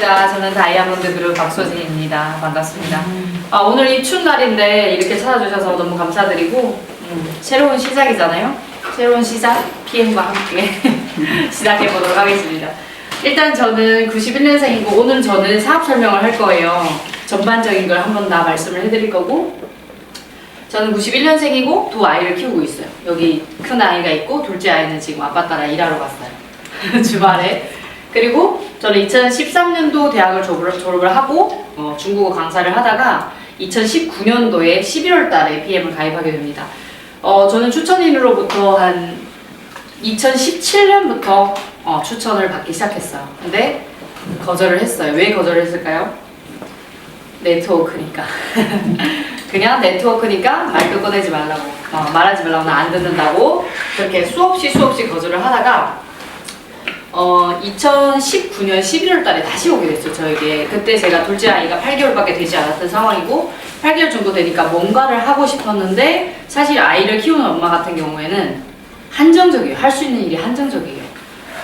안녕하십니까. 저는 다이아몬드 그룹 박소진입니다. 반갑습니다. 오늘 이 추운 날인데 이렇게 찾아주셔서 너무 감사드리고 새로운 시작이잖아요. 새로운 시작 PM과 함께 시작해보도록 하겠습니다. 일단 저는 91년생이고 오늘 저는 사업 설명을 할 거예요. 전반적인 걸 한번 다 말씀을 해드릴 거고, 저는 91년생이고 두 아이를 키우고 있어요. 여기 큰 아이가 있고 둘째 아이는 지금 아빠 따라 일하러 갔어요. 주말에. 그리고 저는 2013년도 대학을 졸업을 하고 중국어 강사를 하다가 2019년도에 11월 달에 PM을 가입하게 됩니다. 저는 추천인으로부터 한 2017년부터 추천을 받기 시작했어요. 근데 거절을 했어요. 왜 거절을 했을까요? 네트워크니까. 그냥 네트워크니까 말도 꺼내지 말라고, 말하지 말라고, 나 안 듣는다고 그렇게 수없이 거절을 하다가 2019년 11월 달에 다시 오게 됐죠, 저에게. 그때 제가 둘째 아이가 8개월밖에 되지 않았던 상황이고 8개월 정도 되니까 뭔가를 하고 싶었는데, 사실 아이를 키우는 엄마 같은 경우에는 한정적이에요. 할 수 있는 일이 한정적이에요.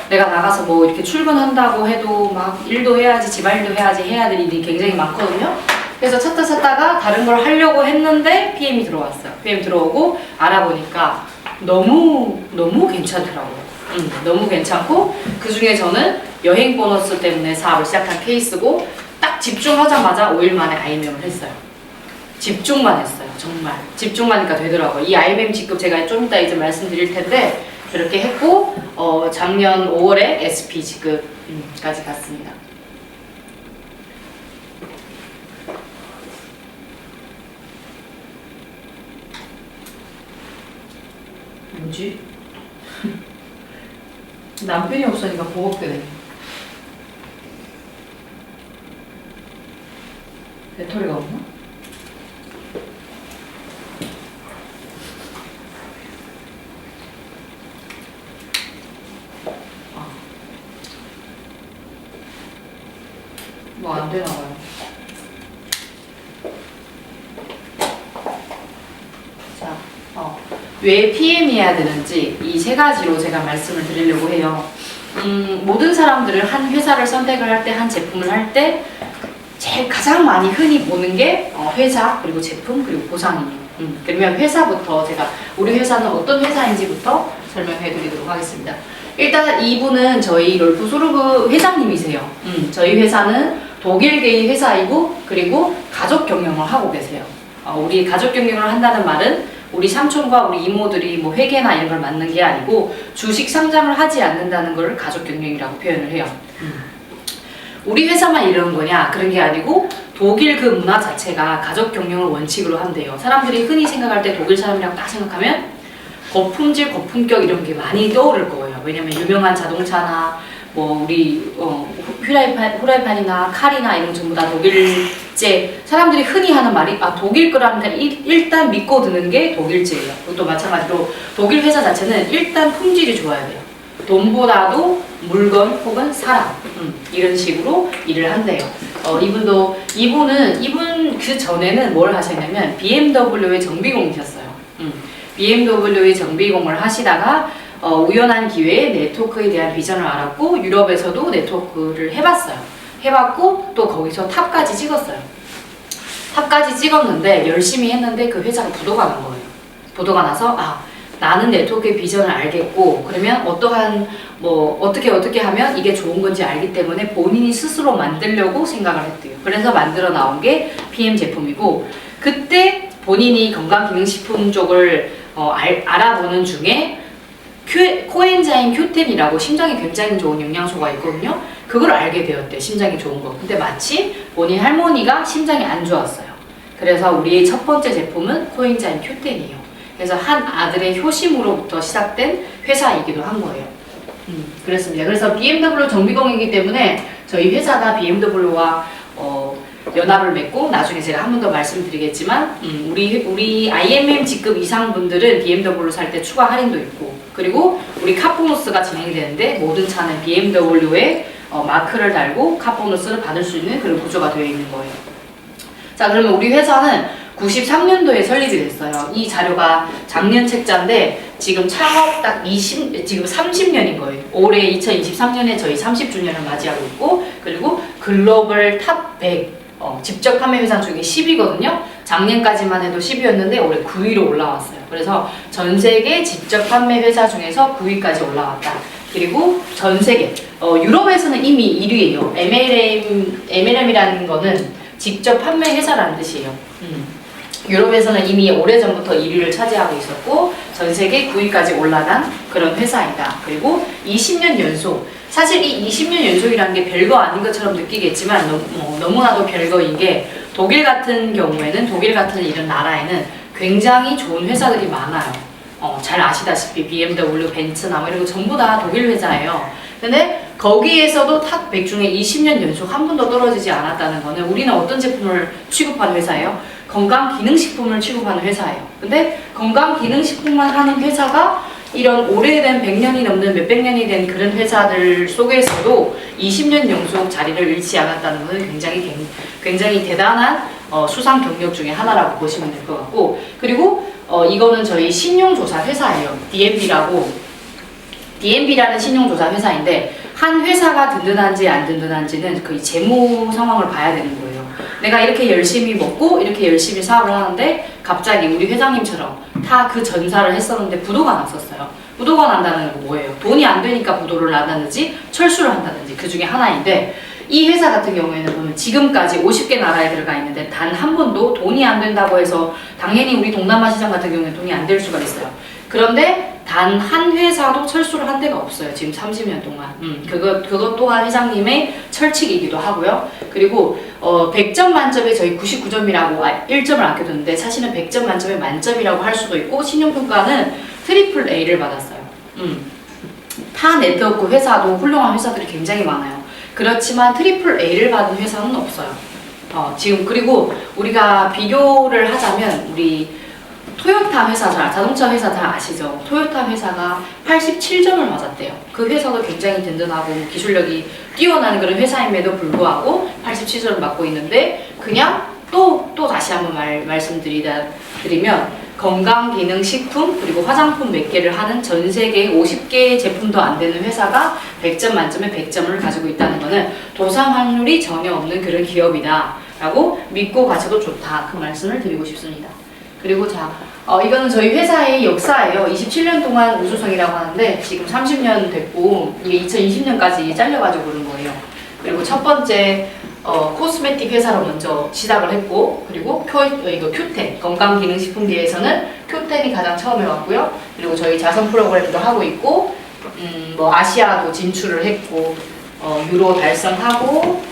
내가 나가서 뭐 이렇게 출근한다고 해도 막 일도 해야지, 집안일도 해야지, 해야 될 일이 굉장히 많거든요. 그래서 찾다가 다른 걸 하려고 했는데 PM이 들어왔어요. PM 들어오고 알아보니까 너무 괜찮더라고요. 너무 괜찮고, 그 중에 저는 여행 보너스 때문에 사업을 시작한 케이스고, 딱 집중하자마자 5일 만에 IMM을 했어요. 집중만 했어요. 정말 집중만 하니까 되더라고요. 이 IMM 직급 제가 좀 이따 이제 말씀드릴 텐데 그렇게 했고, 작년 5월에 SP 직급까지 갔습니다. 뭐지? 남편이 없으니까 버겁게 배터리가 없나? 뭐 안 되나 봐요. 자, 왜 PM이어야 되는지 이 세 가지로 제가 말씀을 드리려고 해요. 모든 사람들은 한 회사를 선택을 할 때, 한 제품을 할 때 제일 가장 많이 흔히 보는 게 회사, 그리고 제품, 그리고 보상이에요. 그러면 회사부터 제가 우리 회사는 어떤 회사인지부터 설명해 드리도록 하겠습니다. 일단 이분은 저희 롤프소르브 회장님이세요. 저희 회사는 독일계의 회사이고, 그리고 가족 경영을 하고 계세요. 우리 가족 경영을 한다는 말은 우리 삼촌과 우리 이모들이 뭐 회계나 이런 걸 맡는 게 아니고 주식 상장을 하지 않는다는 걸 가족 경영이라고 표현을 해요. 우리 회사만 이러는 거냐? 그런 게 아니고 독일 그 문화 자체가 가족 경영을 원칙으로 한대요. 사람들이 흔히 생각할 때 독일 사람이라고 딱 생각하면 고품질, 고품격 이런 게 많이 떠오를 거예요. 왜냐면 유명한 자동차나 뭐 우리 후라이팬이나 칼이나 이런 전부 다 독일제. 사람들이 흔히 하는 말이 독일 거라는데 일단 믿고 드는 게 독일제예요. 그것도 마찬가지로 독일 회사 자체는 일단 품질이 좋아야 돼요. 돈보다도 물건 혹은 사람, 이런 식으로 일을 한대요. 이분 그 전에는 뭘 하셨냐면 BMW의 정비공이셨어요. BMW의 정비공을 하시다가 우연한 기회에 네트워크에 대한 비전을 알았고, 유럽에서도 네트워크를 해봤어요. 해봤고 또 거기서 탑까지 찍었어요. 탑까지 찍었는데 열심히 했는데 그 회사가 부도가 난 거예요. 부도가 나서 나는 네트워크의 비전을 알겠고, 그러면 어떻게 하면 이게 좋은 건지 알기 때문에 본인이 스스로 만들려고 생각을 했대요. 그래서 만들어 나온 게 PM 제품이고, 그때 본인이 건강기능식품 쪽을 알아보는 중에 코엔자임 Q10이라고 심장에 굉장히 좋은 영양소가 있거든요. 그걸 알게 되었대, 심장이 좋은 거. 근데 마침 본인 할머니가 심장이 안 좋았어요. 그래서 우리의 첫 번째 제품은 코엔자임 Q10이에요. 그래서 한 아들의 효심으로부터 시작된 회사이기도 한 거예요. 그렇습니다. 그래서 BMW 정비공이기 때문에 저희 회사가 BMW와 연합을 맺고, 나중에 제가 한 번 더 말씀드리겠지만 우리 IMM 직급 이상 분들은 BMW 살 때 추가 할인도 있고, 그리고 우리 카보너스가 진행이 되는데 모든 차는 BMW에 마크를 달고 카보너스를 받을 수 있는 그런 구조가 되어 있는 거예요. 자, 그러면 우리 회사는 93년도에 설립이 됐어요. 이 자료가 작년 책자인데 지금 창업 딱 지금 30년인 거예요. 올해 2023년에 저희 30주년을 맞이하고 있고, 그리고 글로벌 탑 100 직접 판매 회사 중에 10위거든요. 작년까지만 해도 10위였는데 올해 9위로 올라왔어요. 그래서 전 세계 직접 판매 회사 중에서 9위까지 올라왔다. 그리고 전 세계 유럽에서는 이미 1위예요. MLM이라는 거는 직접 판매 회사라는 뜻이에요. 유럽에서는 이미 오래전부터 1위를 차지하고 있었고 전 세계 9위까지 올라간 그런 회사이다. 그리고 20년 연속, 사실 이 20년 연속이라는 게 별거 아닌 것처럼 느끼겠지만 너무나도 별거인 게 독일 같은 경우에는, 독일 같은 이런 나라에는 굉장히 좋은 회사들이 많아요. 잘 아시다시피 BMW, 벤츠나 뭐 이런 거 전부 다 독일 회사예요. 근데 거기에서도 탑 100 중에 20년 연속 한 번도 떨어지지 않았다는 거는 우리는 어떤 제품을 취급하는 회사예요? 건강기능식품을 취급하는 회사예요. 근데 건강기능식품만 하는 회사가 이런 오래된 100년이 넘는 몇백 년이 된 그런 회사들 속에서도 20년 연속 자리를 잃지 않았다는 것은 굉장히 대단한 수상 경력 중에 하나라고 보시면 될 것 같고, 그리고 이거는 저희 신용조사 회사예요. DNB라는 신용조사 회사인데 한 회사가 든든한지 안 든든한지는 그 재무 상황을 봐야 되는 거예요. 내가 이렇게 열심히 먹고 이렇게 열심히 사업을 하는데 갑자기 우리 회장님처럼 다 그 전사를 했었는데 부도가 났었어요. 부도가 난다는 건 뭐예요? 돈이 안 되니까 부도를 나다든지 철수를 한다든지 그 중에 하나인데, 이 회사 같은 경우에는 보면 지금까지 50개 나라에 들어가 있는데 단 한 번도 돈이 안 된다고 해서, 당연히 우리 동남아 시장 같은 경우에는 돈이 안 될 수가 있어요. 그런데 단 한 회사도 철수를 한 데가 없어요. 지금 30년 동안. 그것 또한 회장님의 철칙이기도 하고요. 그리고 100점 만점에 저희 99점이라고 1점을 아껴뒀는데 사실은 100점 만점에 만점이라고 할 수도 있고, 신용평가는 트리플 A를 받았어요. 타 네트워크 회사도 훌륭한 회사들이 굉장히 많아요. 그렇지만 트리플 A를 받은 회사는 없어요. 지금 그리고 우리가 비교를 하자면 우리 토요타 회사, 자동차 회사 다 아시죠? 토요타 회사가 87점을 맞았대요. 그 회사도 굉장히 든든하고 기술력이 뛰어난 그런 회사임에도 불구하고 87점을 맞고 있는데, 그냥 또 다시 한번 말씀드리면 건강기능식품 그리고 화장품 몇 개를 하는 전 세계 50개 제품도 안 되는 회사가 100점 만점에 100점을 가지고 있다는 것은 도산 확률이 전혀 없는 그런 기업이다 라고 믿고 가셔도 좋다, 그 말씀을 드리고 싶습니다. 그리고 이거는 저희 회사의 역사예요. 27년 동안 우수성이라고 하는데 지금 30년 됐고 이게 2020년까지 잘려가지고 그런 거예요. 그리고 첫 번째 코스메틱 회사로 먼저 시작을 했고, 그리고 이거 큐텐, 건강기능식품계에서는 큐텐이 가장 처음에 왔고요. 그리고 저희 자선 프로그램도 하고 있고, 아시아도 진출을 했고, 유로 달성하고,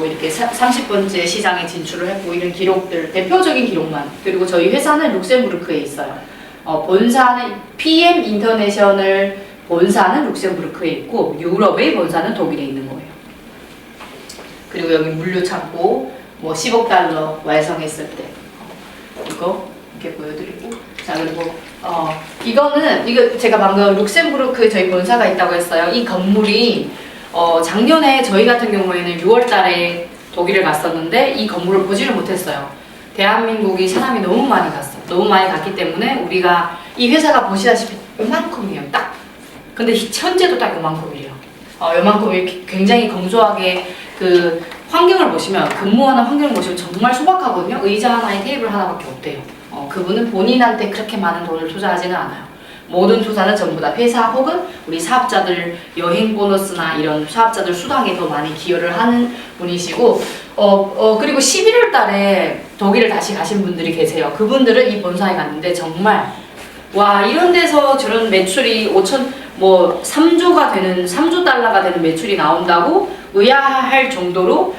이렇게 30번째 시장에 진출을 했고, 이런 기록들, 대표적인 기록만. 그리고 저희 회사는 룩셈부르크에 있어요. 본사는 PM 인터내셔널 본사는 룩셈부르크에 있고, 유럽의 본사는 독일에 있는 거예요. 그리고 여기 물류 창고, 10억 달러 완성했을 때. 이거 이렇게 보여드리고. 자, 그리고, 이거 제가 방금 룩셈부르크에 저희 본사가 있다고 했어요. 이 건물이 작년에 저희 같은 경우에는 6월 달에 독일을 갔었는데 이 건물을 보지를 못했어요. 대한민국이 사람이 너무 많이 갔어. 너무 많이 갔기 때문에 우리가 이 회사가 보시다시피 요만큼이에요. 딱. 근데 현재도 딱 요만큼이에요. 요만큼이 굉장히 건조하게 그 환경을 보시면, 근무하는 환경을 보시면 정말 소박하거든요. 의자 하나에 테이블 하나밖에 없대요. 그분은 본인한테 그렇게 많은 돈을 투자하지는 않아요. 모든 투자는 전부 다 회사 혹은 우리 사업자들 여행 보너스나 이런 사업자들 수당에 더 많이 기여를 하는 분이시고, 그리고 11월 달에 독일을 다시 가신 분들이 계세요. 그분들은 이 본사에 갔는데 정말 와, 이런 데서 저런 매출이 3조가 되는, 3조 달러가 되는 매출이 나온다고 의아할 정도로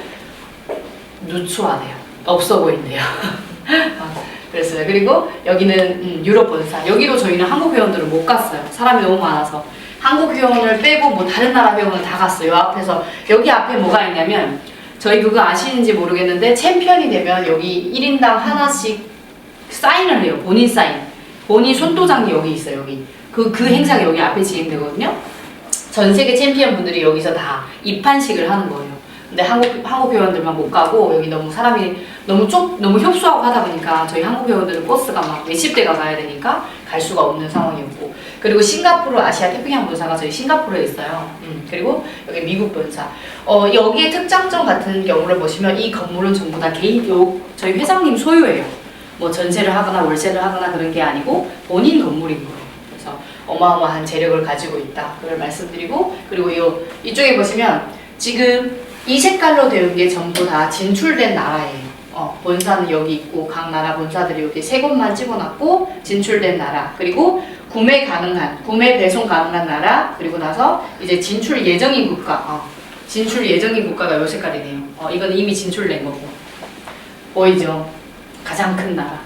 누추하대요. 없어 보인대요. 그랬어요. 그리고 여기는 유럽 본사. 여기도 저희는 한국 회원들을 못 갔어요. 사람이 너무 많아서. 한국 회원을 빼고 다른 나라 회원을 다 갔어요. 앞에서. 여기 앞에 뭐가 있냐면, 저희 그거 아시는지 모르겠는데 챔피언이 되면 여기 1인당 하나씩 사인을 해요. 본인 사인. 본인 손도장이 여기 있어요. 여기. 그 행사가 여기 앞에 진행되거든요. 전 세계 챔피언 분들이 여기서 다 입한식을 하는 거예요. 근데 한국 회원들만 못 가고, 여기 너무 사람이 너무 협소하고 하다 보니까 저희 한국 회원들은 버스가 막 몇십 대가 가야 되니까 갈 수가 없는 상황이었고, 그리고 싱가포르 아시아 태평양 본사가 저희 싱가포르에 있어요. 그리고 여기 미국 본사. 여기에 특장점 같은 경우를 보시면 이 건물은 전부 다 저희 회장님 소유예요. 뭐 전세를 하거나 월세를 하거나 그런 게 아니고 본인 건물인 거예요. 그래서 어마어마한 재력을 가지고 있다. 그걸 말씀드리고, 그리고 이쪽에 보시면 지금 이 색깔로 되어 게 전부 다 진출된 나라예요. 본사는 여기 있고 각 나라 본사들이 여기 세 곳만 찍어놨고 진출된 나라, 그리고 구매 배송 가능한 나라, 그리고 나서 이제 진출 예정인 국가. 진출 예정인 국가가 요 색깔이네요. 이건 이미 진출된 거고. 보이죠? 가장 큰 나라.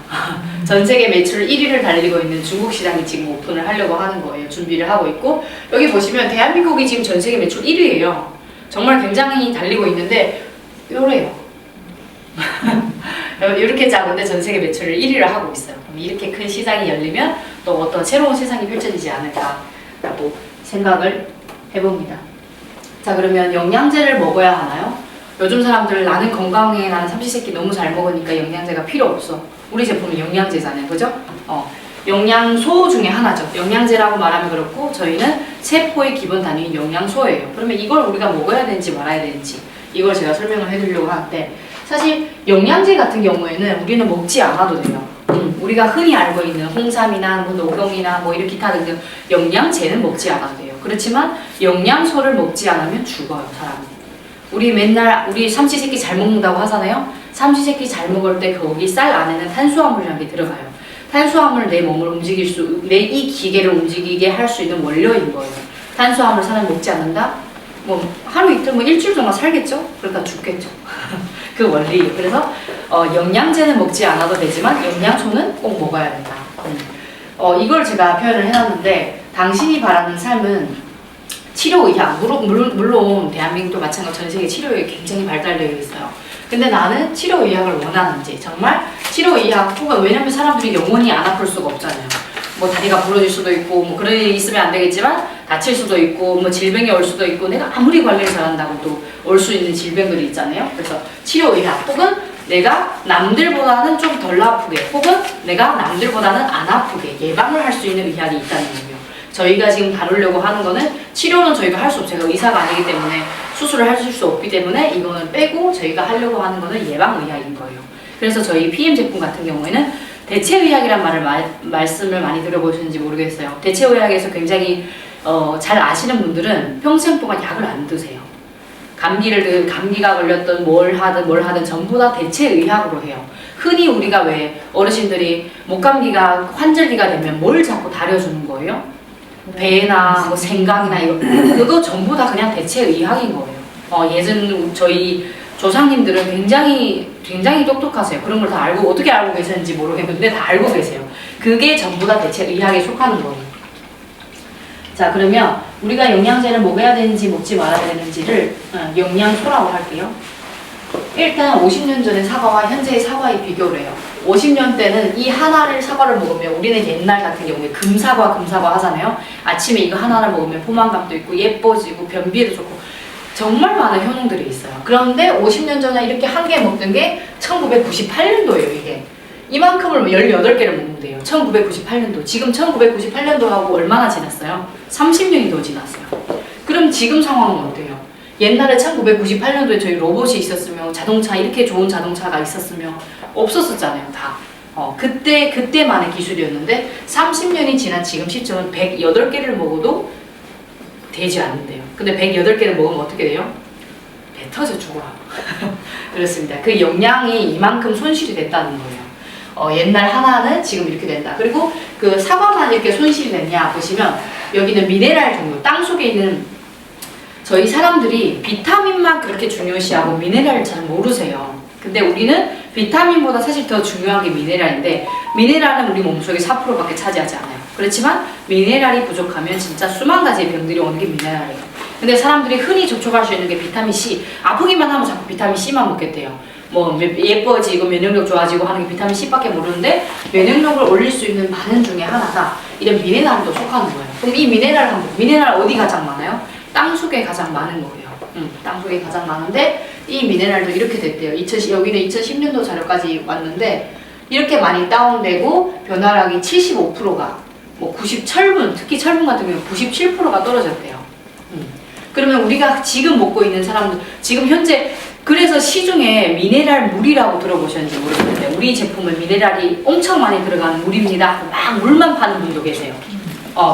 전 세계 매출 1위를 달리고 있는 중국 시장이 지금 오픈을 하려고 하는 거예요. 준비를 하고 있고, 여기 보시면 대한민국이 지금 전 세계 매출 1위예요. 정말 굉장히 달리고 있는데 요래요. 이렇게 작은데 전 세계 매출을 1위를 하고 있어요. 이렇게 큰 시장이 열리면 또 어떤 새로운 세상이 펼쳐지지 않을까라고 생각을 해봅니다. 자, 그러면 영양제를 먹어야 하나요? 요즘 사람들 나는 건강해, 나는 삼시세끼 너무 잘 먹으니까 영양제가 필요 없어. 우리 제품은 영양제잖아요, 그죠? 영양소 중에 하나죠. 영양제라고 말하면 그렇고 저희는 세포의 기본 단위인 영양소예요. 그러면 이걸 우리가 먹어야 되는지 말아야 되는지 이걸 제가 설명을 해드리려고 하는데, 사실 영양제 같은 경우에는 우리는 먹지 않아도 돼요. 우리가 흔히 알고 있는 홍삼이나 뭐 녹용이나 뭐 이렇게 기타 등등 영양제는 먹지 않아도 돼요. 그렇지만 영양소를 먹지 않으면 죽어요, 사람은. 우리 맨날 우리 삼시세끼 잘 먹는다고 하잖아요. 삼시세끼 잘 먹을 때 거기 쌀 안에는 탄수화물이라는 게 들어가요. 탄수화물을 내 몸을 내 이 기계를 움직이게 할 수 있는 원료인 거예요. 탄수화물 사람이 먹지 않는다? 뭐 하루 이틀 뭐 일주일 동안 살겠죠? 그러니까 죽겠죠. 그 원리예요. 그래서 영양제는 먹지 않아도 되지만 영양소는 꼭 먹어야 된다. 이걸 제가 표현을 해놨는데, 당신이 바라는 삶은 치료의학, 물론 대한민국도 마찬가지로 전 세계 치료의학이 굉장히 발달되어 있어요. 근데 나는 치료의학을 원하는지, 정말 치료의학 혹은, 왜냐면 사람들이 영원히 안 아플 수가 없잖아요. 뭐 다리가 부러질 수도 있고 뭐 그런 일이 있으면 안 되겠지만 다칠 수도 있고 뭐 질병이 올 수도 있고, 내가 아무리 관리를 잘한다고 또 올 수 있는 질병들이 있잖아요. 그래서 치료의학, 혹은 내가 남들보다는 좀 덜 아프게, 혹은 내가 남들보다는 안 아프게 예방을 할 수 있는 의학이 있다는 거예요. 저희가 지금 다루려고 하는 거는 치료는 저희가 할 수 없어요. 제가 의사가 아니기 때문에 수술을 할 수 없기 때문에 이거는 빼고 저희가 하려고 하는 거는 예방의학인 거예요. 그래서 저희 PM 제품 같은 경우에는 대체의학이란 말씀을 많이 들어보셨는지 모르겠어요. 대체의학에서 굉장히 잘 아시는 분들은 평생 동안 약을 안 드세요. 감기가 걸렸든 뭘 하든 전부 다 대체의학으로 해요. 흔히 우리가 왜 어르신들이 목감기가 환절기가 되면 뭘 자꾸 다려주는 거예요? 배나 뭐 생강이나 이거 그거 전부 다 그냥 대체의학인 거예요. 예전 저희 조상님들은 굉장히 똑똑하세요. 그런 걸 다 알고, 어떻게 알고 계셨는지 모르겠는데 다 알고 계세요. 그게 전부 다 대체의학에 속하는 거예요. 자, 그러면 우리가 영양제를 먹어야 되는지 먹지 말아야 되는지를 영양소라고 할게요. 일단 50년 전의 사과와 현재의 사과의 비교를 해요. 50년 때는 이 하나를 사과를 먹으면, 우리는 옛날 같은 경우에 금사과 하잖아요. 아침에 이거 하나를 먹으면 포만감도 있고 예뻐지고 변비에도 좋고 정말 많은 효능들이 있어요. 그런데 50년 전에 이렇게 한 개 먹던 게 1998년도예요, 이게. 이만큼을 18개를 먹는데요. 1998년도. 지금 1998년도하고 얼마나 지났어요? 30년이 더 지났어요. 그럼 지금 상황은 어때요? 옛날에 1998년도에 저희 로봇이 있었으면, 자동차, 이렇게 좋은 자동차가 있었으면 없었었잖아요, 다. 그때만의 기술이었는데 30년이 지난 지금 시점은 108개를 먹어도 되지 않는데요. 근데 108개를 먹으면 어떻게 돼요? 배 터져 죽어요. 그렇습니다. 그 영양이 이만큼 손실이 됐다는 거예요. 옛날 하나는 지금 이렇게 된다. 그리고 그 사과만 이렇게 손실이 됐냐 보시면, 여기는 미네랄 종류, 땅 속에 있는, 저희 사람들이 비타민만 그렇게 중요시하고 미네랄을 잘 모르세요. 근데 우리는 비타민보다 사실 더 중요한 게 미네랄인데, 미네랄은 우리 몸속에 4%밖에 차지하지 않아요. 그렇지만 미네랄이 부족하면 진짜 수만 가지의 병들이 오는 게 미네랄이에요. 근데 사람들이 흔히 접촉할 수 있는 게 비타민 C. 아프기만 하면 자꾸 비타민 C만 먹겠대요. 뭐 예뻐지고 면역력 좋아지고 하는 게 비타민 C밖에 모르는데, 면역력을 올릴 수 있는 반응 중에 하나가 이런 미네랄도 속하는 거예요. 그럼 이 미네랄 어디 가장 많아요? 땅 속에 가장 많은 거예요. 땅 속에 가장 많은데 이 미네랄도 이렇게 됐대요. 여기는 2010년도 자료까지 왔는데 이렇게 많이 다운되고 변화량이 75%가 뭐 철분, 특히 철분 같은 경우 97%가 떨어졌대요. 그러면 우리가 지금 먹고 있는 사람들, 지금 현재, 그래서 시중에 미네랄 물이라고 들어보셨는지 모르겠는데, 우리 제품은 미네랄이 엄청 많이 들어가는 물입니다. 막 물만 파는 분도 계세요.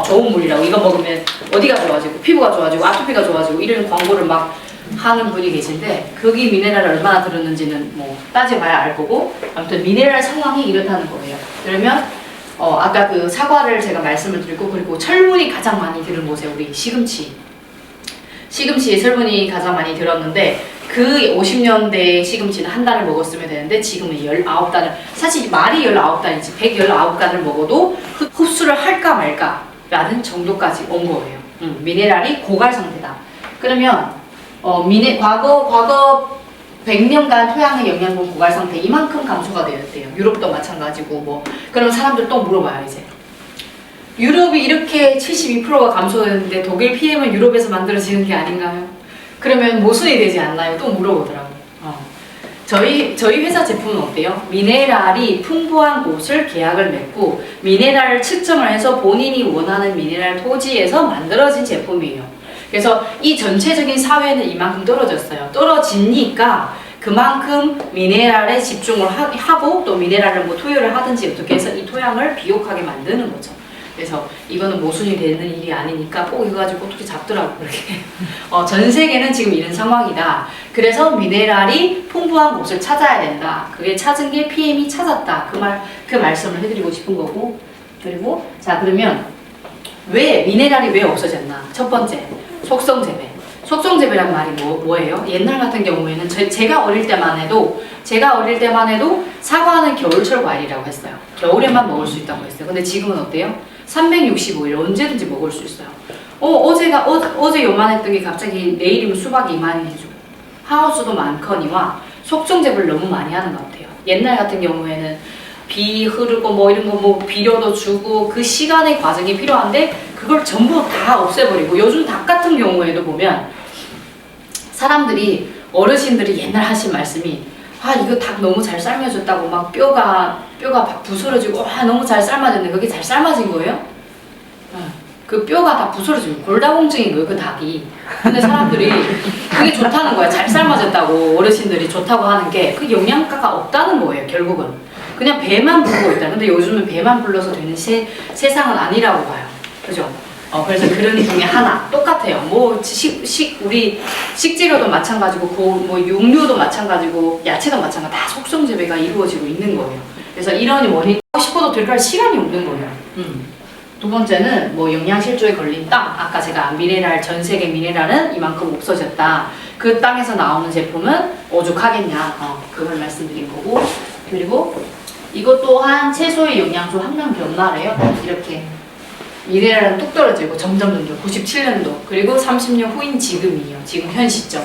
좋은 물이라고. 이거 먹으면 어디가 좋아지고, 피부가 좋아지고, 아토피가 좋아지고, 이런 광고를 막 하는 분이 계신데, 거기 미네랄이 얼마나 들었는지는 뭐 따져봐야 알 거고, 아무튼 미네랄 상황이 이렇다는 거예요. 그러면 아까 그 사과를 제가 말씀을 드리고, 그리고 철분이 가장 많이 들은 곳에 우리 시금치에 철분이 가장 많이 들었는데, 그 50년대 시금치는 한 달을 먹었으면 되는데 지금은 19달을, 사실 말이 19달이지 119달을 먹어도 흡수를 할까 말까 라는 정도까지 온 거예요. 미네랄이 고갈 상태다. 그러면 과거 100년간 토양의 영양분 고갈 상태 이만큼 감소가 되었대요. 유럽도 마찬가지고 뭐. 그럼 사람들 또 물어봐요 이제. 유럽이 이렇게 72%가 감소했는데 독일 PM은 유럽에서 만들어지는 게 아닌가요? 그러면 모순이 되지 않나요? 또 물어보더라고요. 저희 회사 제품은 어때요? 미네랄이 풍부한 곳을 계약을 맺고 미네랄을 측정을 해서 본인이 원하는 미네랄 토지에서 만들어진 제품이에요. 그래서 이 전체적인 사회는 이만큼 떨어졌어요. 떨어지니까 그만큼 미네랄에 집중을 하고 또 미네랄을 뭐 투여를 하든지 어떻게 해서 이 토양을 비옥하게 만드는 거죠. 그래서 이거는 모순이 되는 일이 아니니까 꼭 이거 가지고 어떻게 잡더라고 그렇게. 전 세계는 지금 이런 상황이다. 그래서 미네랄이 풍부한 곳을 찾아야 된다. 그게 찾은 게 PM이 찾았다. 그 말씀을 해드리고 싶은 거고. 그리고 자 그러면 미네랄이 왜 없어졌나? 첫 번째 속성 재배. 속성 재배란 말이 뭐예요? 옛날 같은 경우에는 제가 어릴 때만 해도 사과는 겨울철 과일이라고 했어요. 겨울에만 먹을 수 있다고 했어요. 근데 지금은 어때요? 365일 언제든지 먹을 수 있어요. 어제 요만했던 게 갑자기 내일이면 수박이 이만해지고 하우스도 많거니와 속성 재배를 너무 많이 하는 것 같아요. 옛날 같은 경우에는 비 흐르고 뭐 이런 거 뭐 비료도 주고 그 시간의 과정이 필요한데 그걸 전부 다 없애버리고, 요즘 닭 같은 경우에도 보면 어르신들이 옛날 하신 말씀이 이거 닭 너무 잘 삶아졌다고 막 뼈가 막 부스러지고 너무 잘 삶아졌네. 그게 잘 삶아진 거예요? 그 뼈가 다 부스러지고 골다공증인 거예요 그 닭이. 근데 사람들이 그게 좋다는 거야. 잘 삶아졌다고 어르신들이 좋다고 하는 게 그 영양가가 없다는 거예요. 결국은 그냥 배만 부르고 있다. 근데 요즘은 배만 불러서 되는 세상은 아니라고 봐요. 그죠? 그래서 그런 중에 하나 똑같아요. 뭐 우리 식재료도 마찬가지고 뭐 육류도 마찬가지고 야채도 마찬가지고 다 속성 재배가 이루어지고 있는 거예요. 그래서 이런 원인 하고 싶어도 들어갈 시간이 없는 거예요. 두 번째는 뭐 영양실조에 걸린 땅. 아까 제가 전 세계 미네랄은 이만큼 없어졌다. 그 땅에서 나오는 제품은 오죽하겠냐. 그걸 말씀드린 거고. 그리고 이것 또한 채소의 영양소 함량 변화래요. 이렇게 미네랄은 뚝 떨어지고 점점 97년도 그리고 30년 후인 지금이에요. 지금 현 시점.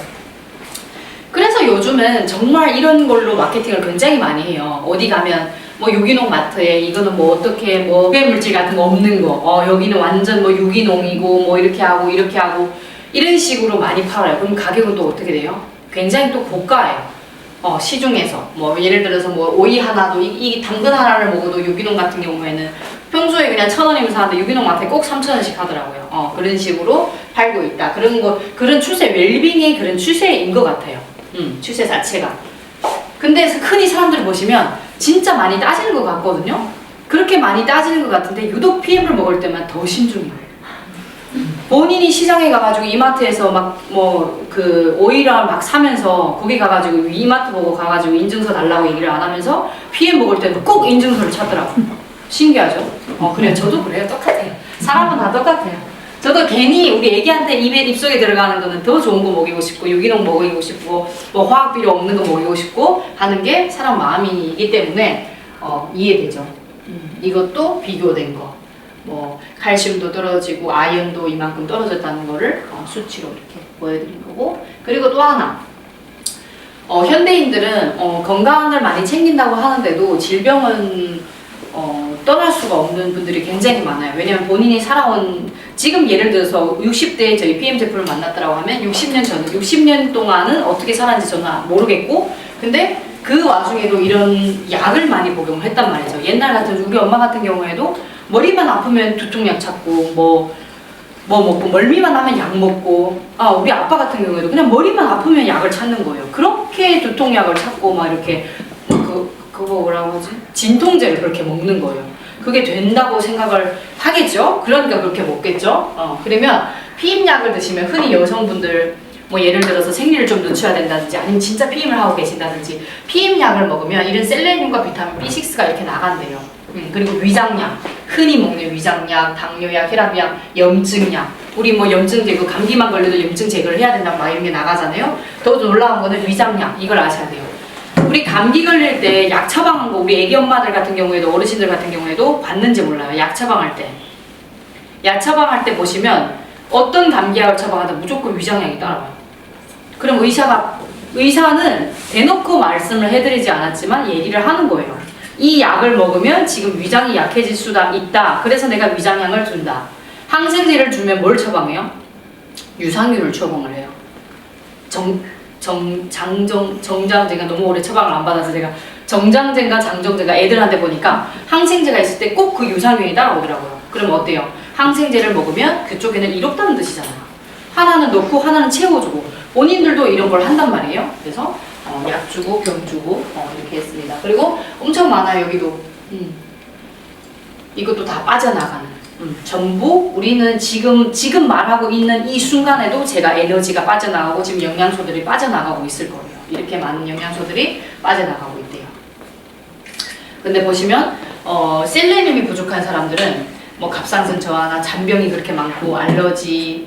그래서 요즘은 정말 이런 걸로 마케팅을 굉장히 많이 해요. 어디 가면 뭐 유기농 마트에 이거는 뭐 어떻게 뭐 유해물질 같은 거 없는 거, 여기는 완전 뭐 유기농이고 뭐 이렇게 하고 이런 식으로 많이 팔아요. 그럼 가격은 또 어떻게 돼요? 굉장히 또 고가예요. 시중에서 뭐 예를 들어서 뭐 오이 하나도 이 당근 하나를 먹어도 유기농 같은 경우에는 평소에 그냥 1,000원이면 사는데 유기농 마트에 꼭 3,000원씩 하더라고요. 그런 식으로 팔고 있다. 그런 추세, 웰빙의 그런 추세인 것 같아요. 추세 자체가. 근데 흔히 사람들 보시면 진짜 많이 따지는 것 같거든요. 그렇게 많이 따지는 것 같은데 유독 PM을 먹을 때만 더 신중해요. 본인이 시장에 가가지고 이마트에서 막 뭐 그 오일을 막 사면서 거기 가가지고 이마트 보고 가가지고 인증서 달라고 얘기를 안 하면서 PM 먹을 때도 꼭 인증서를 찾더라고요. 신기하죠? 그래요. 저도 그래요. 똑같아요. 사람은 다 똑같아요. 저도 괜히 우리 애기한테 입속에 들어가는 거는 더 좋은 거 먹이고 싶고 유기농 먹이고 싶고 뭐 화학 비료 없는 거 먹이고 싶고 하는 게 사람 마음이기 때문에 이해되죠. 이것도 비교된 거. 뭐 칼슘도 떨어지고 아연도 이만큼 떨어졌다는 거를 수치로 이렇게 보여드린 거고. 그리고 또 하나, 현대인들은 건강을 많이 챙긴다고 하는데도 질병은 떠날 수가 없는 분들이 굉장히 많아요. 왜냐면 본인이 살아온, 지금 예를 들어서 60대에 저희 PM 제품을 만났다고 하면 60년 동안은 어떻게 살았는지 저는 모르겠고, 근데 그 와중에도 이런 약을 많이 복용을 했단 말이죠. 옛날 같은 우리 엄마 같은 경우에도 머리만 아프면 두통약 찾고 뭐 먹고 멀미만 하면 약 먹고 우리 아빠 같은 경우에도 그냥 머리만 아프면 약을 찾는 거예요. 그렇게 두통약을 찾고 막 이렇게 그거 뭐라고 하지? 진통제를 그렇게 먹는 거예요. 그게 된다고 생각을 하겠죠? 그러니까 그렇게 먹겠죠? 그러면 피임약을 드시면 흔히 여성분들 뭐 예를 들어서 생리를 좀 늦춰야 된다든지 아니면 진짜 피임을 하고 계신다든지 피임약을 먹으면 이런 셀레늄과 비타민 B6가 이렇게 나간대요. 그리고 위장약, 흔히 먹는 위장약, 당뇨약, 혈압약, 염증약. 우리 뭐 염증 제거, 감기만 걸려도 염증 제거를 해야 된다고 막 이런 게 나가잖아요. 더 놀라운 거는 위장약, 이걸 아셔야 돼요. 우리 감기 걸릴 때 약 처방한 거 우리 애기 엄마들 같은 경우에도 어르신들 같은 경우에도 받는지 몰라요. 약 처방할 때. 약 처방할 때 보시면 어떤 감기약을 처방하든 무조건 위장약이 따라와요. 그럼 의사는 대놓고 말씀을 해드리지 않았지만 얘기를 하는 거예요. 이 약을 먹으면 지금 위장이 약해질 수가 있다. 그래서 내가 위장약을 준다. 항생제를 주면 뭘 처방해요? 유산균을 처방을 해요. 정장제가 너무 오래 처방을 안 받아서 제가 정장제인가 장정제가 애들한테 보니까 항생제가 있을 때 꼭 그 유산균이 따라오더라고요. 그럼 어때요? 항생제를 먹으면 그쪽에는 이롭다는 뜻이잖아요. 하나는 넣고 하나는 채워주고 본인들도 이런 걸 한단 말이에요. 그래서 약 주고 병 주고 이렇게 했습니다. 그리고 엄청 많아요. 여기도 이것도 다 빠져나가는 전부 우리는 지금 말하고 있는 이 순간에도 제가 에너지가 빠져나가고 지금 영양소들이 빠져나가고 있을 거예요. 이렇게 많은 영양소들이 빠져나가고 있대요. 근데 보시면 셀레늄이 부족한 사람들은 뭐 갑상선 저하나 잔병이 그렇게 많고 알러지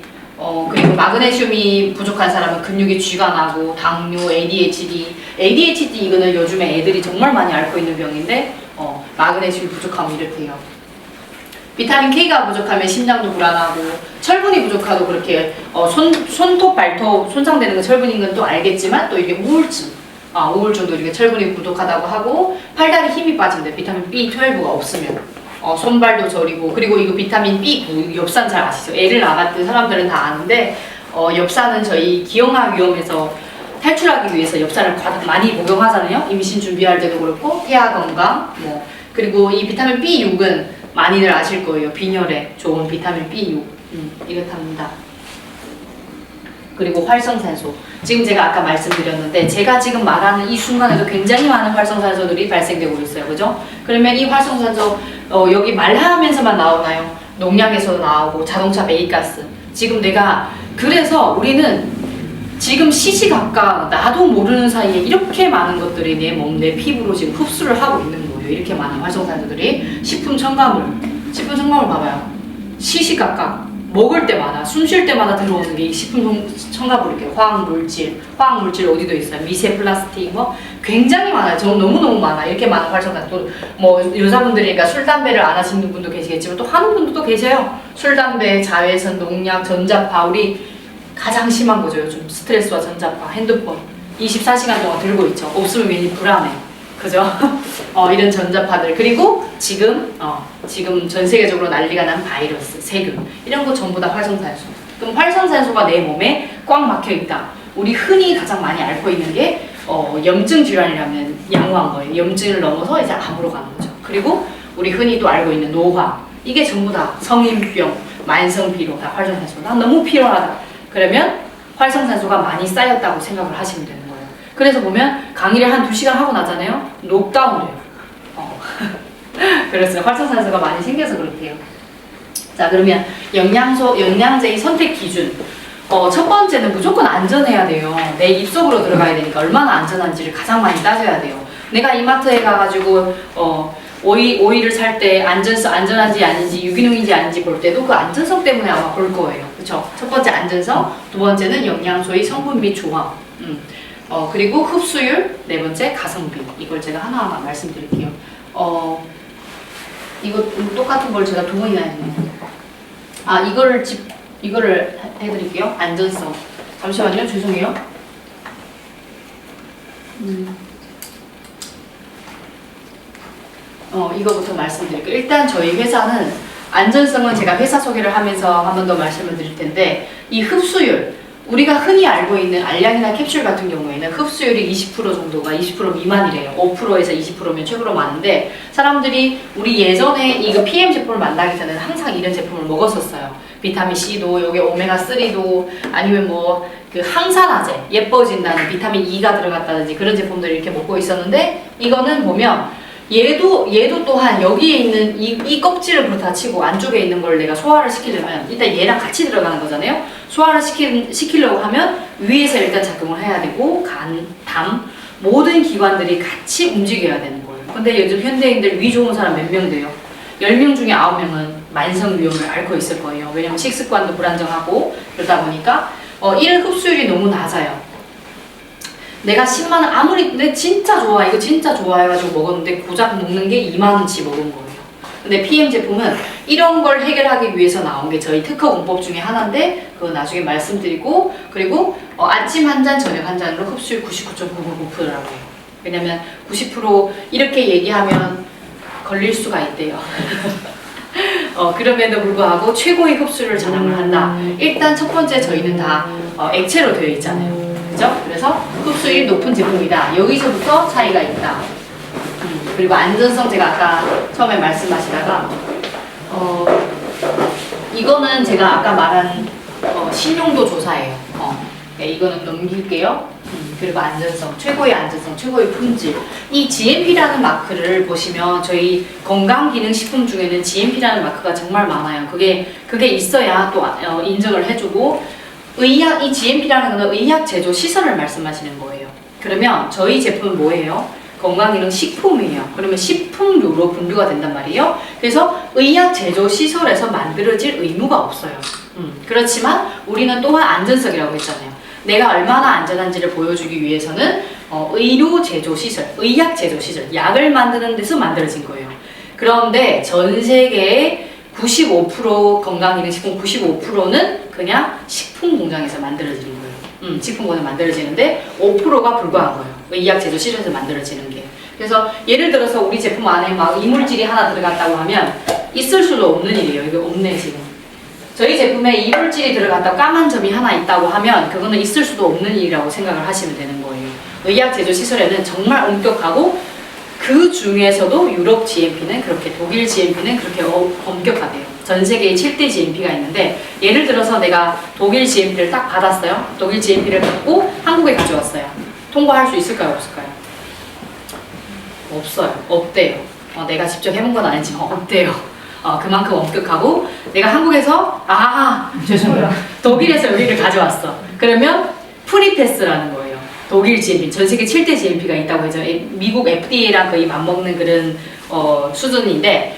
그리고 마그네슘이 부족한 사람은 근육에 쥐가 나고 당뇨, ADHD 이거는 요즘에 애들이 정말 많이 앓고 있는 병인데 마그네슘이 부족하면 이렇대요. 비타민 K가 부족하면 심장도 불안하고 철분이 부족하도 그렇게 손톱, 발톱 손상되는 건 철분인 건 또 알겠지만 또 이게 우울증도 이렇게 철분이 부족하다고 하고 팔다리 힘이 빠진대. 비타민 B12가 없으면 손발도 저리고 그리고 이거 비타민 B9 엽산 잘 아시죠? 애를 낳았던 사람들은 다 아는데 엽산은 저희 기형아 위험에서 탈출하기 위해서 엽산을 많이 복용하잖아요. 임신 준비할 때도 그렇고 태아 건강 그리고 이 비타민 B6은 많이들 아실 거예요. 빈혈에 좋은 비타민 B6 이렇답니다. 그리고 활성산소. 지금 제가 아까 말씀드렸는데 제가 지금 말하는 이 순간에도 굉장히 많은 활성산소들이 발생되고 있어요. 그죠? 그러면 이 활성산소 여기 말하면서만 나오나요? 농약에서도 나오고 자동차 매입가스. 지금 그래서 우리는 지금 시시각각 나도 모르는 사이에 이렇게 많은 것들이 내 몸, 내 피부로 지금 흡수를 하고 있는 거예요. 이렇게 많은 활성산소들이 식품 첨가물 봐봐요. 시시각각 먹을 때마다 숨 쉴 때마다 들어오는 게 이 식품 첨가물 이렇게 화학물질 어디도 있어요. 미세 플라스틱 굉장히 많아요. 저는 너무너무 많아. 이렇게 많은 활성산소 여자분들이니까 술 담배를 안 하시는 분도 계시겠지만 또 하는 분들도 계세요. 술 담배, 자외선, 농약, 전자파 우리 가장 심한 거죠. 요즘 스트레스와 전자파, 핸드폰 24시간 동안 들고 있죠. 없으면 괜히 불안해. 그죠? 이런 전자파들 그리고 지금 전 세계적으로 난리가 난 바이러스, 세균 이런 거 전부 다 활성산소. 그럼 활성산소가 내 몸에 꽉 막혀 있다. 우리 흔히 가장 많이 앓고 있는 게 염증 질환이라면 양호한 거예요. 염증을 넘어서 이제 암으로 가는 거죠. 그리고 우리 흔히 또 알고 있는 노화 이게 전부 다 성인병, 만성피로 다 활성산소. 난 너무 피로하다. 그러면 활성산소가 많이 쌓였다고 생각을 하시면 되는 거예요. 그래서 보면 강의를 한 2시간 하고 나잖아요. 녹다운돼요. 그래서 활성산소가 많이 생겨서 그렇대요. 자, 그러면 영양제의 선택 기준. 첫 번째는 무조건 안전해야 돼요. 내 입속으로 들어가야 되니까 얼마나 안전한지를 가장 많이 따져야 돼요. 내가 이마트에 가가지고 오이를 살 때 안전한지 아닌지 유기농인지 아닌지 볼 때도 그 안전성 때문에 아마 볼 거예요. 그쵸? 첫 번째 안전성, 두 번째는 영양소의 성분 및 조합, 그리고 흡수율, 네 번째 가성비. 이걸 제가 하나하나 말씀드릴게요. 이거 똑같은 걸 제가 2번이나 했네요. 이거를 해드릴게요. 안전성. 잠시만요. 죄송해요. 이거부터 말씀드릴게요. 일단 저희 회사는 안전성은 제가 회사 소개를 하면서 한 번 더 말씀을 드릴 텐데 이 흡수율 우리가 흔히 알고 있는 알약이나 캡슐 같은 경우에는 흡수율이 20% 정도가 20% 미만이래요. 5%에서 20%면 최고로 많은데 사람들이 우리 예전에 이거 PM 제품을 만나기 전에는 항상 이런 제품을 먹었었어요. 비타민 C도 여기 오메가 3도 아니면 뭐 그 항산화제 예뻐진다는 비타민 E가 들어갔다든지 그런 제품들을 이렇게 먹고 있었는데 이거는 보면 얘도 또한 여기에 있는 이 껍질을 그렇다 치고 안쪽에 있는 걸 내가 소화를 시키려면 일단 얘랑 같이 들어가는 거잖아요. 소화를 시키려고 하면 위에서 일단 작용을 해야 되고 간, 담 모든 기관들이 같이 움직여야 되는 거예요. 근데 요즘 현대인들 위 좋은 사람 몇 명 돼요? 10명 중에 9명은 만성 위험을 앓고 있을 거예요. 왜냐면 식습관도 불안정하고 그러다 보니까 이런 흡수율이 너무 낮아요. 내가 10만원 아무리 근데 진짜 좋아 이거 진짜 좋아 해가지고 먹었는데 고작 먹는 게 2만원치 먹은 거예요. 근데 PM 제품은 이런 걸 해결하기 위해서 나온 게 저희 특허 공법 중에 하나인데 그거 나중에 말씀드리고 그리고 아침 한 잔 저녁 한 잔으로 흡수율 99.999%라고 해요. 왜냐면 90% 이렇게 얘기하면 걸릴 수가 있대요. 그럼에도 불구하고 최고의 흡수를 자랑을 한다. 일단 첫 번째 저희는 다 액체로 되어 있잖아요. 그죠? 그래서 흡수율이 높은 제품이다. 여기서부터 차이가 있다. 그리고 안전성 제가 아까 처음에 말씀하시다가 이거는 제가 아까 말한 신용도 조사예요. 네, 이거는 넘길게요. 그리고 안전성, 최고의 안전성, 최고의 품질. 이 GMP라는 마크를 보시면 저희 건강기능식품 중에는 GMP라는 마크가 정말 많아요. 그게 있어야 또 인증을 해주고 이 GMP라는 거는 의약 제조 시설을 말씀하시는 거예요. 그러면 저희 제품은 뭐예요? 건강기능 식품이에요. 그러면 식품류로 분류가 된단 말이에요. 그래서 의약 제조 시설에서 만들어질 의무가 없어요. 그렇지만 우리는 또한 안전성이라고 했잖아요. 내가 얼마나 안전한지를 보여주기 위해서는 의료 제조 시설, 의약 제조 시설, 약을 만드는 데서 만들어진 거예요. 그런데 전 세계의 95% 건강기능식품 95%는 그냥 식품 공장에서 만들어지는 거예요. 식품 공장에서 만들어지는데 5%가 불과한 거예요. 의약 제조 시설에서 만들어지는 게. 그래서 예를 들어서 우리 제품 안에 막 이물질이 하나 들어갔다고 하면 있을 수도 없는 일이에요. 이거 없네 지금. 저희 제품에 이물질이 들어갔다고 까만 점이 하나 있다고 하면 그거는 있을 수도 없는 일이라고 생각을 하시면 되는 거예요. 의약 제조 시설에는 정말 엄격하고 그 중에서도 유럽 GMP는 그렇게 독일 GMP는 그렇게 엄격하대요. 전 세계에 7대 GMP가 있는데 예를 들어서 내가 독일 GMP를 딱 받았어요. 독일 GMP를 받고 한국에 가져왔어요. 통과할 수 있을까요? 없을까요? 없어요. 없대요. 내가 직접 해본 건 아니지만 없대요. 그만큼 엄격하고 내가 한국에서 죄송해요. 독일에서 여기를 가져왔어. 그러면 프리패스라는 거예요. 독일 GMP, 전 세계 7대 GMP가 있다고 해서 미국 FDA랑 거의 맞먹는 그런 수준인데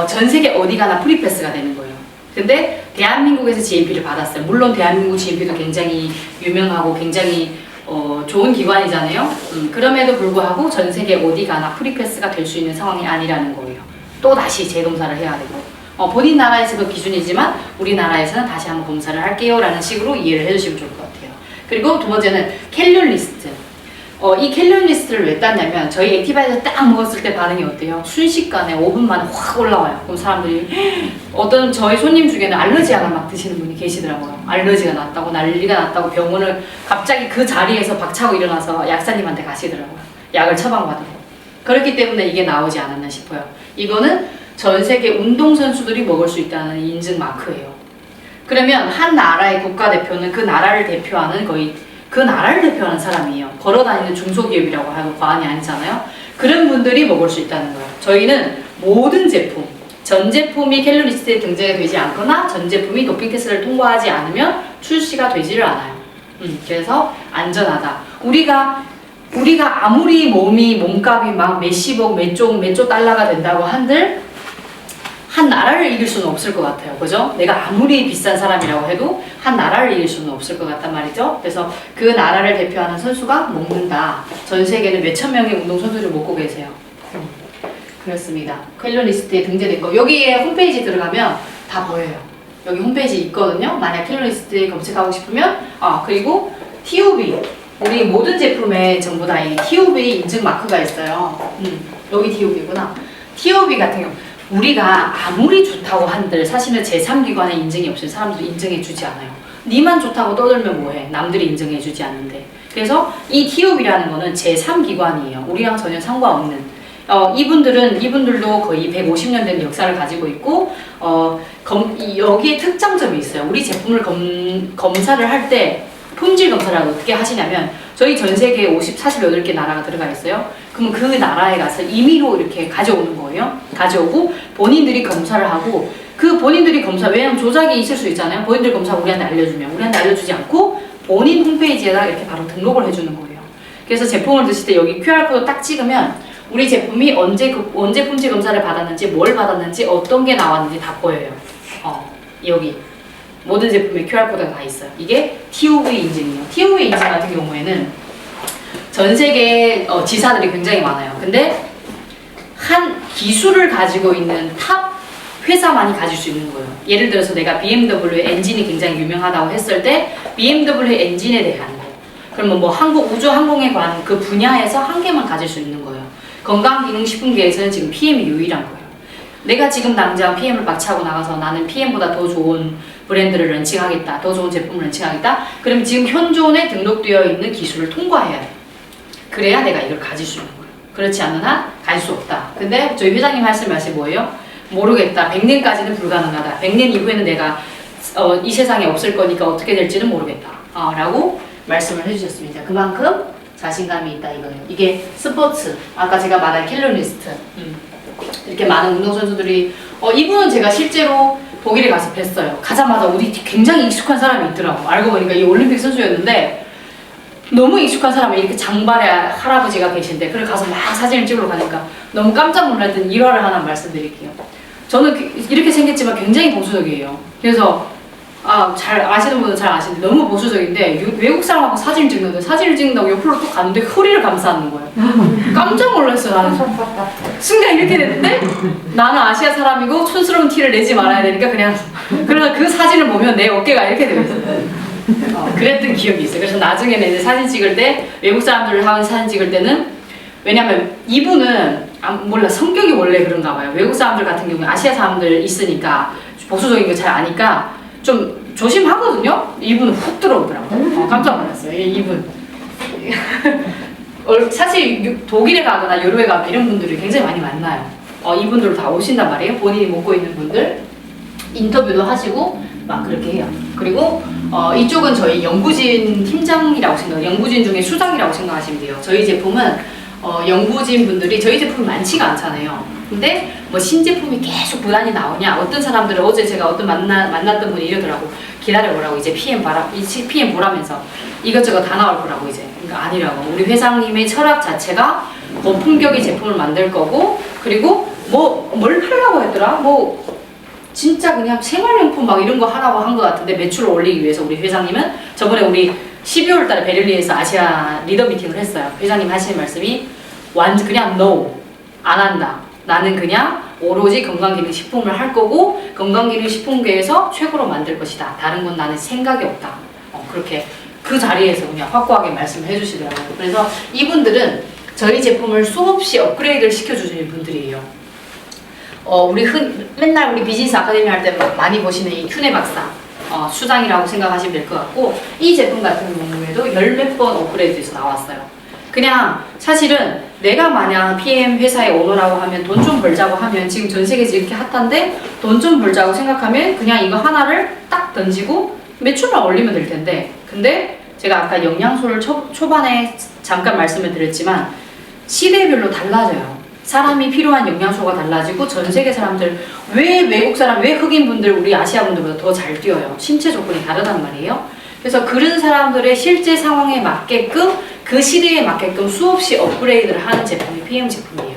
전 세계 어디 가나 프리패스가 되는 거예요. 근데 대한민국에서 GMP를 받았어요. 물론 대한민국 GMP도 굉장히 유명하고 굉장히 좋은 기관이잖아요. 그럼에도 불구하고 전 세계 어디 가나 프리패스가 될 수 있는 상황이 아니라는 거예요. 또 다시 재검사를 해야 되고 본인 나라에서도 기준이지만 우리나라에서는 다시 한번 검사를 할게요 라는 식으로 이해를 해주시면 좋을 것 같아요. 그리고 두 번째는 캘로리 리스트. 이 캘로리 리스트를 왜 땄냐면 저희 액티바이저 딱 먹었을 때 반응이 어때요? 순식간에 5분 만에 확 올라와요. 그럼 사람들이 어떤 저희 손님 중에는 알러지약을 막 드시는 분이 계시더라고요. 알러지가 났다고 난리가 났다고 병원을 갑자기 그 자리에서 박차고 일어나서 약사님한테 가시더라고요. 약을 처방받으러. 그렇기 때문에 이게 나오지 않았나 싶어요. 이거는 전 세계 운동선수들이 먹을 수 있다는 인증 마크예요. 그러면 한 나라의 국가대표는 그 나라를 대표하는 거의 그 나라를 대표하는 사람이에요. 걸어다니는 중소기업이라고 하면 과언이 아니잖아요. 그런 분들이 먹을 수 있다는 거예요. 저희는 모든 제품, 전 제품이 캘로리 리스트에 등재가 되지 않거나 전 제품이 도핑 테스트를 통과하지 않으면 출시가 되지를 않아요. 그래서 안전하다. 우리가 아무리 몸값이 막 몇십억, 몇 조 달러가 된다고 한들 한 나라를 이길 수는 없을 것 같아요. 그죠? 내가 아무리 비싼 사람이라고 해도 한 나라를 이길 수는 없을 것 같단 말이죠. 그래서 그 나라를 대표하는 선수가 먹는다. 전 세계는 몇천 명의 운동선수를 먹고 계세요. 그렇습니다. 캘로리 리스트에 등재된 거. 여기에 홈페이지 들어가면 다 보여요. 여기 홈페이지 있거든요. 만약 캘로리 리스트에 검색하고 싶으면 그리고 TUB. 우리 모든 제품에 전부 다 이 TUB 인증 마크가 있어요. 여기 TUB구나. TUB 같은 경우 우리가 아무리 좋다고 한들 사실은 제3기관의 인증이 없으면 사람들이 인정해 주지 않아요. 니만 좋다고 떠들면 뭐해? 남들이 인정해주지 않는데. 그래서 이 TUB라는 거는 제3기관이에요. 우리랑 전혀 상관없는. 이분들도 거의 150년 된 역사를 가지고 있고, 여기에 특장점이 있어요. 우리 제품을 검사를 할 때, 품질 검사를 어떻게 하시냐면, 저희 전 세계에 48개 나라가 들어가 있어요. 그러면 그 나라에 가서 임의로 이렇게 가져오는 거예요. 가져오고, 본인들이 검사를 하고, 그 본인들이 검사, 왜냐면 조작이 있을 수 있잖아요. 본인들 검사 우리한테 알려주면, 우리한테 알려주지 않고, 본인 홈페이지에다 이렇게 바로 등록을 해주는 거예요. 그래서 제품을 드실 때 여기 QR코드 딱 찍으면, 우리 제품이 언제 품질 검사를 받았는지, 뭘 받았는지, 어떤 게 나왔는지 다 보여요. 여기. 모든 제품에 QR코드가 다 있어요. 이게 TUV 인증이에요. TUV 인증 같은 경우에는 전 세계 지사들이 굉장히 많아요. 근데 한 기술을 가지고 있는 탑 회사만이 가질 수 있는 거예요. 예를 들어서 내가 BMW 엔진이 굉장히 유명하다고 했을 때 BMW 엔진에 대한 거. 그러면 뭐 우주항공에 관한 그 분야에서 한 개만 가질 수 있는 거예요. 건강기능식품계에서는 지금 PM이 유일한 거예요. 내가 지금 당장 PM을 박차고 나가서 나는 PM보다 더 좋은 브랜드를 런칭하겠다, 더 좋은 제품을 런칭하겠다. 그러면 지금 현존에 등록되어 있는 기술을 통과해야 돼. 그래야 내가 이걸 가질 수 있는 거예요. 그렇지 않는 한 가질 수 없다. 근데 저희 회장님 하실 말씀이 뭐예요? 모르겠다. 100년까지는 불가능하다. 100년 이후에는 내가 이 세상에 없을 거니까 어떻게 될지는 모르겠다. 라고 말씀을 해주셨습니다. 그만큼 자신감이 있다 이거예요. 이게 스포츠, 아까 제가 말한 킬러리스트. 이렇게 많은 운동선수들이 이분은 제가 실제로 독일에 가서 뵀어요. 가자마자 우리 굉장히 익숙한 사람이 있더라고. 알고 보니까 이 올림픽 선수였는데 너무 익숙한 사람이 이렇게 장발의 할아버지가 계신데 그래 가서 막 사진을 찍으러 가니까 너무 깜짝 놀랐던 일화를 하나 말씀드릴게요. 저는 이렇게 생겼지만 굉장히 보수적이에요. 그래서 잘 아시는 분은 잘 아시는데 너무 보수적인데 외국 사람하고 사진을 찍는데 사진을 찍는다고 옆으로 또 갔는데 허리를 감싸는 거예요. 깜짝 놀랐어요. 나는 순간 이렇게 됐는데 나는 아시아 사람이고 촌스러운 티를 내지 말아야 되니까 그러나 그 사진을 보면 내 어깨가 이렇게 되어 있어요. 그랬던 기억이 있어요. 그래서 나중에는 이제 사진 찍을 때 외국 사람들 하는 사진 찍을 때는 왜냐면 이분은 몰라 성격이 원래 그런가 봐요. 외국 사람들 같은 경우에 아시아 사람들 있으니까 보수적인 거 잘 아니까 좀 조심하거든요. 이분은 훅 들어오더라고요. 깜짝 놀랐어요. 이분. 사실 독일에 가거나 유럽에 가면 이런 분들이 굉장히 많이 만나요. 이분들 다 오신단 말이에요. 본인이 먹고 있는 분들 인터뷰도 하시고 막 그렇게 해요. 그리고 이쪽은 저희 연구진 팀장이라고 연구진 중에 수장이라고 생각하시면 돼요. 저희 제품은 연구진 분들이 저희 제품이 많지가 않잖아요. 근데 뭐 신제품이 계속 무단히 나오냐? 어떤 사람들은 어제 제가 만났던 분이 이러더라고. 기다려보라고 이제 PM 보라면서 이것저것 다 나올 거라고 이제. 그러니까 아니라고. 우리 회장님의 철학 자체가 고품격의 제품을 만들 거고 그리고 뭘 하려고 했더라? 진짜 그냥 생활용품 막 이런 거 하라고 한 것 같은데 매출을 올리기 위해서 우리 회장님은 저번에 우리 12월 달에 베를린에서 아시아 리더 미팅을 했어요. 회장님 하시는 말씀이 그냥 no. 안 한다. 나는 그냥 오로지 건강기능식품을 할 거고 건강기능식품계에서 최고로 만들 것이다. 다른 건 나는 생각이 없다. 그렇게 그 자리에서 그냥 확고하게 말씀을 해주시더라고요. 그래서 이분들은 저희 제품을 수없이 업그레이드를 시켜주시는 분들이에요. 맨날 우리 비즈니스 아카데미 할 때 많이 보시는 이 큐네 박사 수장이라고 생각하시면 될 것 같고 이 제품 같은 경우에도 열 몇 번 업그레이드해서 나왔어요. 그냥 사실은 내가 만약 PM 회사의 오너라고 하면 돈 좀 벌자고 하면 지금 전 세계에서 이렇게 핫한데 돈 좀 벌자고 생각하면 그냥 이거 하나를 딱 던지고 매출만 올리면 될 텐데 근데 제가 아까 영양소를 초반에 잠깐 말씀을 드렸지만 시대별로 달라져요. 사람이 필요한 영양소가 달라지고 전 세계 사람들 왜 외국 사람 왜 흑인 분들 우리 아시아 분들보다 더 잘 뛰어요. 신체 조건이 다르단 말이에요. 그래서 그런 사람들의 실제 상황에 맞게끔 그 시대에 맞게끔 수없이 업그레이드를 하는 제품이 PM 제품이에요.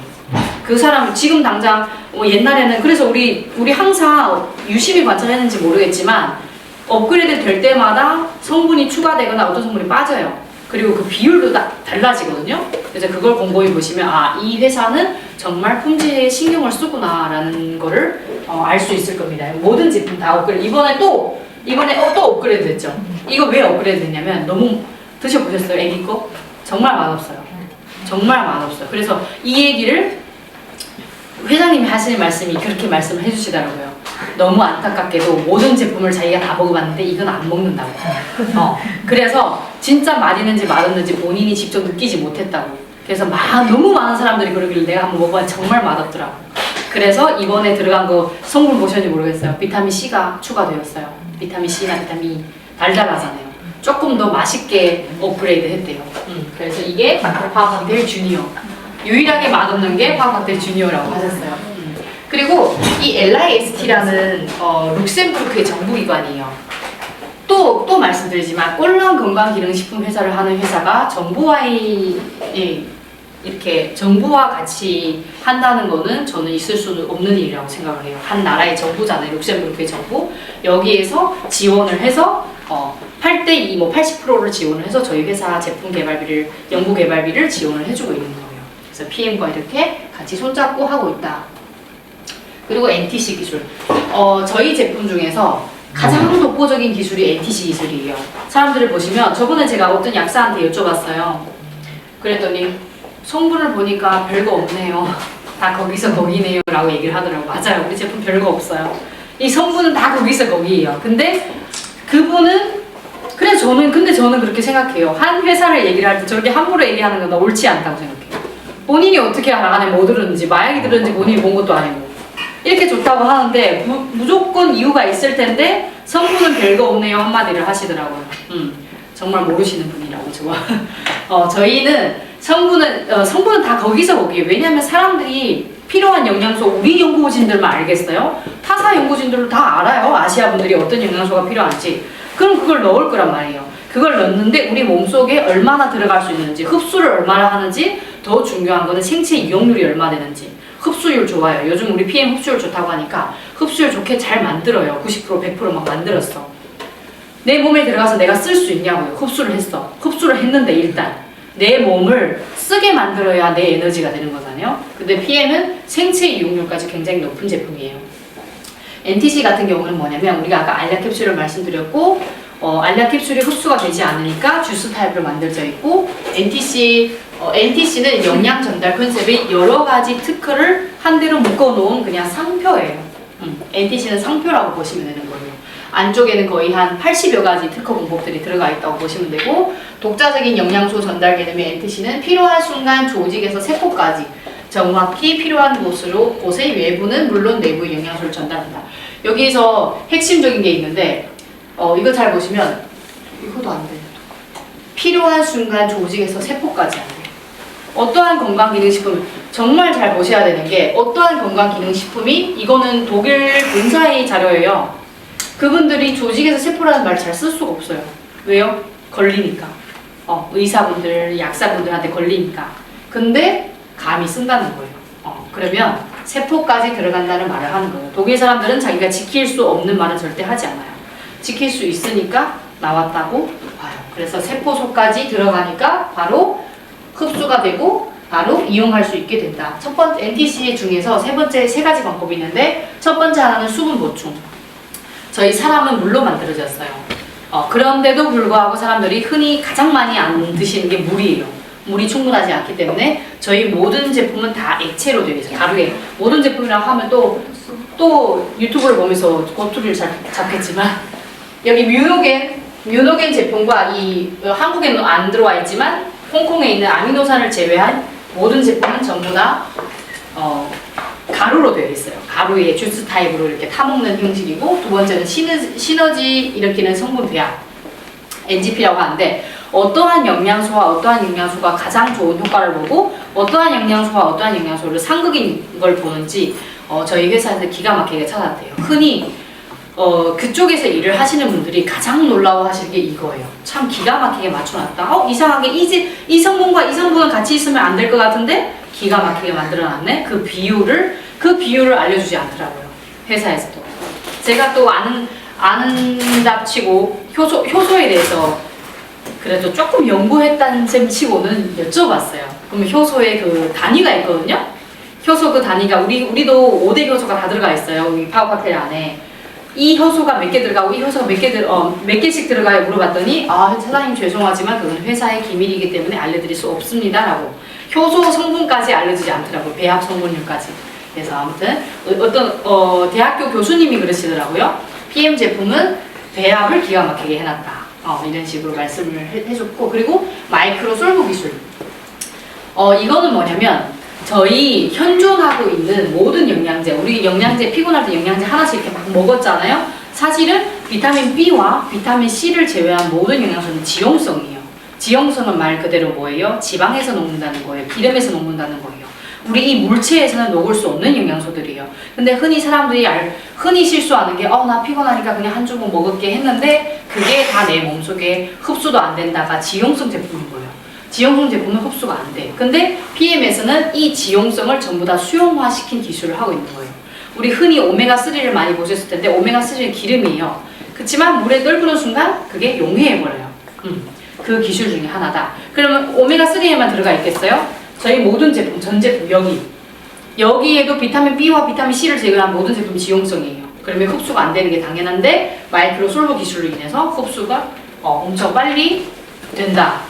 그 사람 지금 당장 옛날에는 그래서 우리 항상 유심히 관찰했는지 모르겠지만 업그레이드 될 때마다 성분이 추가되거나 어떤 성분이 빠져요. 그리고 그 비율도 달라지거든요. 그래서 그걸 곰곰이 보시면 이 회사는 정말 품질에 신경을 쓰구나 라는 거를 알 수 있을 겁니다. 모든 제품 다 업그레이드. 이번에 또 업그레이드 됐죠. 이거 왜 업그레이드 됐냐면 너무 드셔보셨어요? 애기 거? 정말 맛없어요. 정말 맛없어요. 그래서 이 얘기를 회장님이 하시는 말씀이 그렇게 말씀을 해주시더라고요. 너무 안타깝게도 모든 제품을 자기가 다 먹어봤는데 이건 안 먹는다고. 그래서 진짜 맛있는지 맛없는지 본인이 직접 느끼지 못했다고. 그래서 너무 많은 사람들이 그러길래 내가 한번 먹어봤는데 정말 맛없더라고. 그래서 이번에 들어간 거 성분 보셨는지 모르겠어요. 비타민 C가 추가되었어요. 비타민 C나 비타민 E 달달하잖아요. 조금 더 맛있게 업그레이드 했대요. 그래서 이게 화학칵테일 주니어. 유일하게 맛없는 게 화학칵테일 주니어라고 하셨어요. 그리고 이 LIST라는 룩셈부르크의 정부기관이에요. 또 말씀드리지만 꼴랑 건강기능식품 회사를 하는 회사가 정부와 같이 한다는 거는 저는 있을 수는 없는 일이라고 생각을 해요. 한 나라의 정부잖아요. 룩셈부르크의 정부. 여기에서 지원을 해서 8대2, 80%를 지원을 해서 저희 회사 제품 개발비를, 연구 개발비를 지원을 해주고 있는 거예요. 그래서 PM과 이렇게 같이 손잡고 하고 있다. 그리고 NTC 기술. 저희 제품 중에서 가장 독보적인 기술이 NTC 기술이에요. 사람들을 보시면 저번에 제가 어떤 약사한테 여쭤봤어요. 그랬더니 성분을 보니까 별거 없네요. 다 거기서 거기네요 라고 얘기를 하더라고요. 맞아요. 우리 제품 별거 없어요. 이 성분은 다 거기서 거기예요. 근데 그분은 근데 저는 그렇게 생각해요. 한 회사를 얘기를 할 때 저렇게 함부로 얘기하는 건 옳지 않다고 생각해요. 본인이 어떻게 안에 뭐 들었는지, 마약이 들었는지 본인이 본 것도 아니고 이렇게 좋다고 하는데 무조건 이유가 있을 텐데 성분은 별거 없네요 한마디를 하시더라고요. 정말 모르시는 분이라고 저희는 성분은 다 거기서 거기에요. 왜냐하면 사람들이 필요한 영양소 우리 연구진들만 알겠어요? 타사 연구진들도 다 알아요. 아시아 분들이 어떤 영양소가 필요한지. 그럼 그걸 넣을 거란 말이에요. 그걸 넣는데 우리 몸속에 얼마나 들어갈 수 있는지, 흡수를 얼마나 하는지, 더 중요한 거는 생체 이용률이 얼마 되는지. 흡수율 좋아요. 요즘 우리 PM 흡수율 좋다고 하니까 흡수율 좋게 잘 만들어요. 90% 100% 막 만들었어. 내 몸에 들어가서 내가 쓸 수 있냐고요. 흡수를 했어. 흡수를 했는데 일단 내 몸을 쓰게 만들어야 내 에너지가 되는 거잖아요. 근데 PM은 생체 이용률까지 굉장히 높은 제품이에요. NTC 같은 경우는 뭐냐면 우리가 아까 알약 캡슐을 말씀드렸고 알약 캡슐이 흡수가 되지 않으니까 주스 타입으로 만들어져 있고 NTC는 영양 전달 컨셉의 여러 가지 특허를 한 대로 묶어놓은 그냥 상표예요. NTC는 상표라고 보시면 되는 거예요. 안쪽에는 거의 한 80여 가지 특허 공법들이 들어가 있다고 보시면 되고 독자적인 영양소 전달 개념의 NTC는 필요한 순간 조직에서 세포까지 정확히 필요한 곳의 외부는 물론 내부의 영양소를 전달한다. 여기서 핵심적인 게 있는데 이거 잘 보시면 이거도 안 돼요. 필요한 순간 조직에서 세포까지 안 돼요. 어떠한 건강기능식품 정말 잘 보셔야 되는 게 어떠한 건강기능식품이 이거는 독일 본사의 자료예요. 그분들이 조직에서 세포라는 말 잘 쓸 수가 없어요. 왜요? 걸리니까. 의사분들, 약사분들한테 걸리니까. 근데 감히 쓴다는 거예요. 그러면 세포까지 들어간다는 말을 하는 거예요. 독일 사람들은 자기가 지킬 수 없는 말은 절대 하지 않아요. 지킬 수 있으니까 나왔다고 봐요. 그래서 세포속까지 들어가니까 바로 흡수가 되고 바로 이용할 수 있게 된다. 첫 번째 NTC 중에서 세 가지 방법이 있는데 첫 번째 하나는 수분 보충. 저희 사람은 물로 만들어졌어요. 그런데도 불구하고 사람들이 흔히 가장 많이 안 드시는 게 물이에요. 물이 충분하지 않기 때문에 저희 모든 제품은 다 액체로 되어 있어요. 가루에. 모든 제품이라고 하면 또 유튜브를 보면서 고투리를 잡겠지만 여기 뮤노겐 제품과 한국에는 안 들어와 있지만 홍콩에 있는 아미노산을 제외한 모든 제품은 전부 다 가루로 되어 있어요. 가루에 주스 타입으로 이렇게 타먹는 형식이고 두 번째는 시너지 일으키는 성분 배합 NGP라고 하는데 어떠한 영양소와 어떠한 영양소가 가장 좋은 효과를 보고 어떠한 영양소와 어떠한 영양소를 상극인 걸 보는지 저희 회사에서 기가 막히게 찾았대요. 흔히 그쪽에서 일을 하시는 분들이 가장 놀라워하시는 게 이거예요. 참 기가 막히게 맞춰놨다. 이상하게 이 성분과 이 성분은 같이 있으면 안 될 것 같은데 기가 막히게 만들어놨네. 그 비율을 알려주지 않더라고요. 회사에서도. 제가 또 아는답치고 효소에 대해서 그래도 조금 연구했다는 셈 치고는 여쭤봤어요. 그러면 효소에 그 단위가 있거든요. 효소 그 단위가 우리도 5대 효소가 다 들어가 있어요. 이 파워칵테일 안에. 이 효소가 몇 개 들어가고 이 효소가 몇 개씩 들어가요 물어봤더니 사장님 죄송하지만 그건 회사의 기밀이기 때문에 알려드릴 수 없습니다 라고 효소 성분까지 알려주지 않더라고요. 배합 성분율까지. 그래서 아무튼 대학교 교수님이 그러시더라고요. PM 제품은 배합을 기가 막히게 해놨다. 이런 식으로 말씀을 해줬고, 그리고 마이크로 솔브 기술. 이거는 뭐냐면 저희 현존하고 있는 모든 영양제, 우리 영양제 피곤할 때 영양제 하나씩 이렇게 막 먹었잖아요. 사실은 비타민 B와 비타민 C를 제외한 모든 영양소는 지용성이에요. 지용성은 말 그대로 뭐예요? 지방에서 녹는다는 거예요. 기름에서 녹는다는 거예요. 우리 이 물체에서는 녹을 수 없는 영양소들이에요. 근데 흔히 사람들이 흔히 실수하는 게 나 피곤하니까 그냥 한 주먹 먹을게 했는데 그게 다 내 몸속에 흡수도 안 된다가 지용성 제품인 거예요. 지용성 제품은 흡수가 안 돼. 근데 PM에서는 이 지용성을 전부 다 수용화시킨 기술을 하고 있는 거예요. 우리 흔히 오메가3를 많이 보셨을 텐데 오메가3는 기름이에요. 그렇지만 물에 끓는 순간 그게 용해해버려요. 그 기술 중에 하나다. 그러면 오메가3에만 들어가 있겠어요? 저희 모든 제품, 전 제품 여기에도 비타민 B와 비타민 C를 제외한 모든 제품이 지용성이에요. 그러면 흡수가 안 되는 게 당연한데 마이크로 솔버 기술로 인해서 흡수가 엄청 빨리 된다.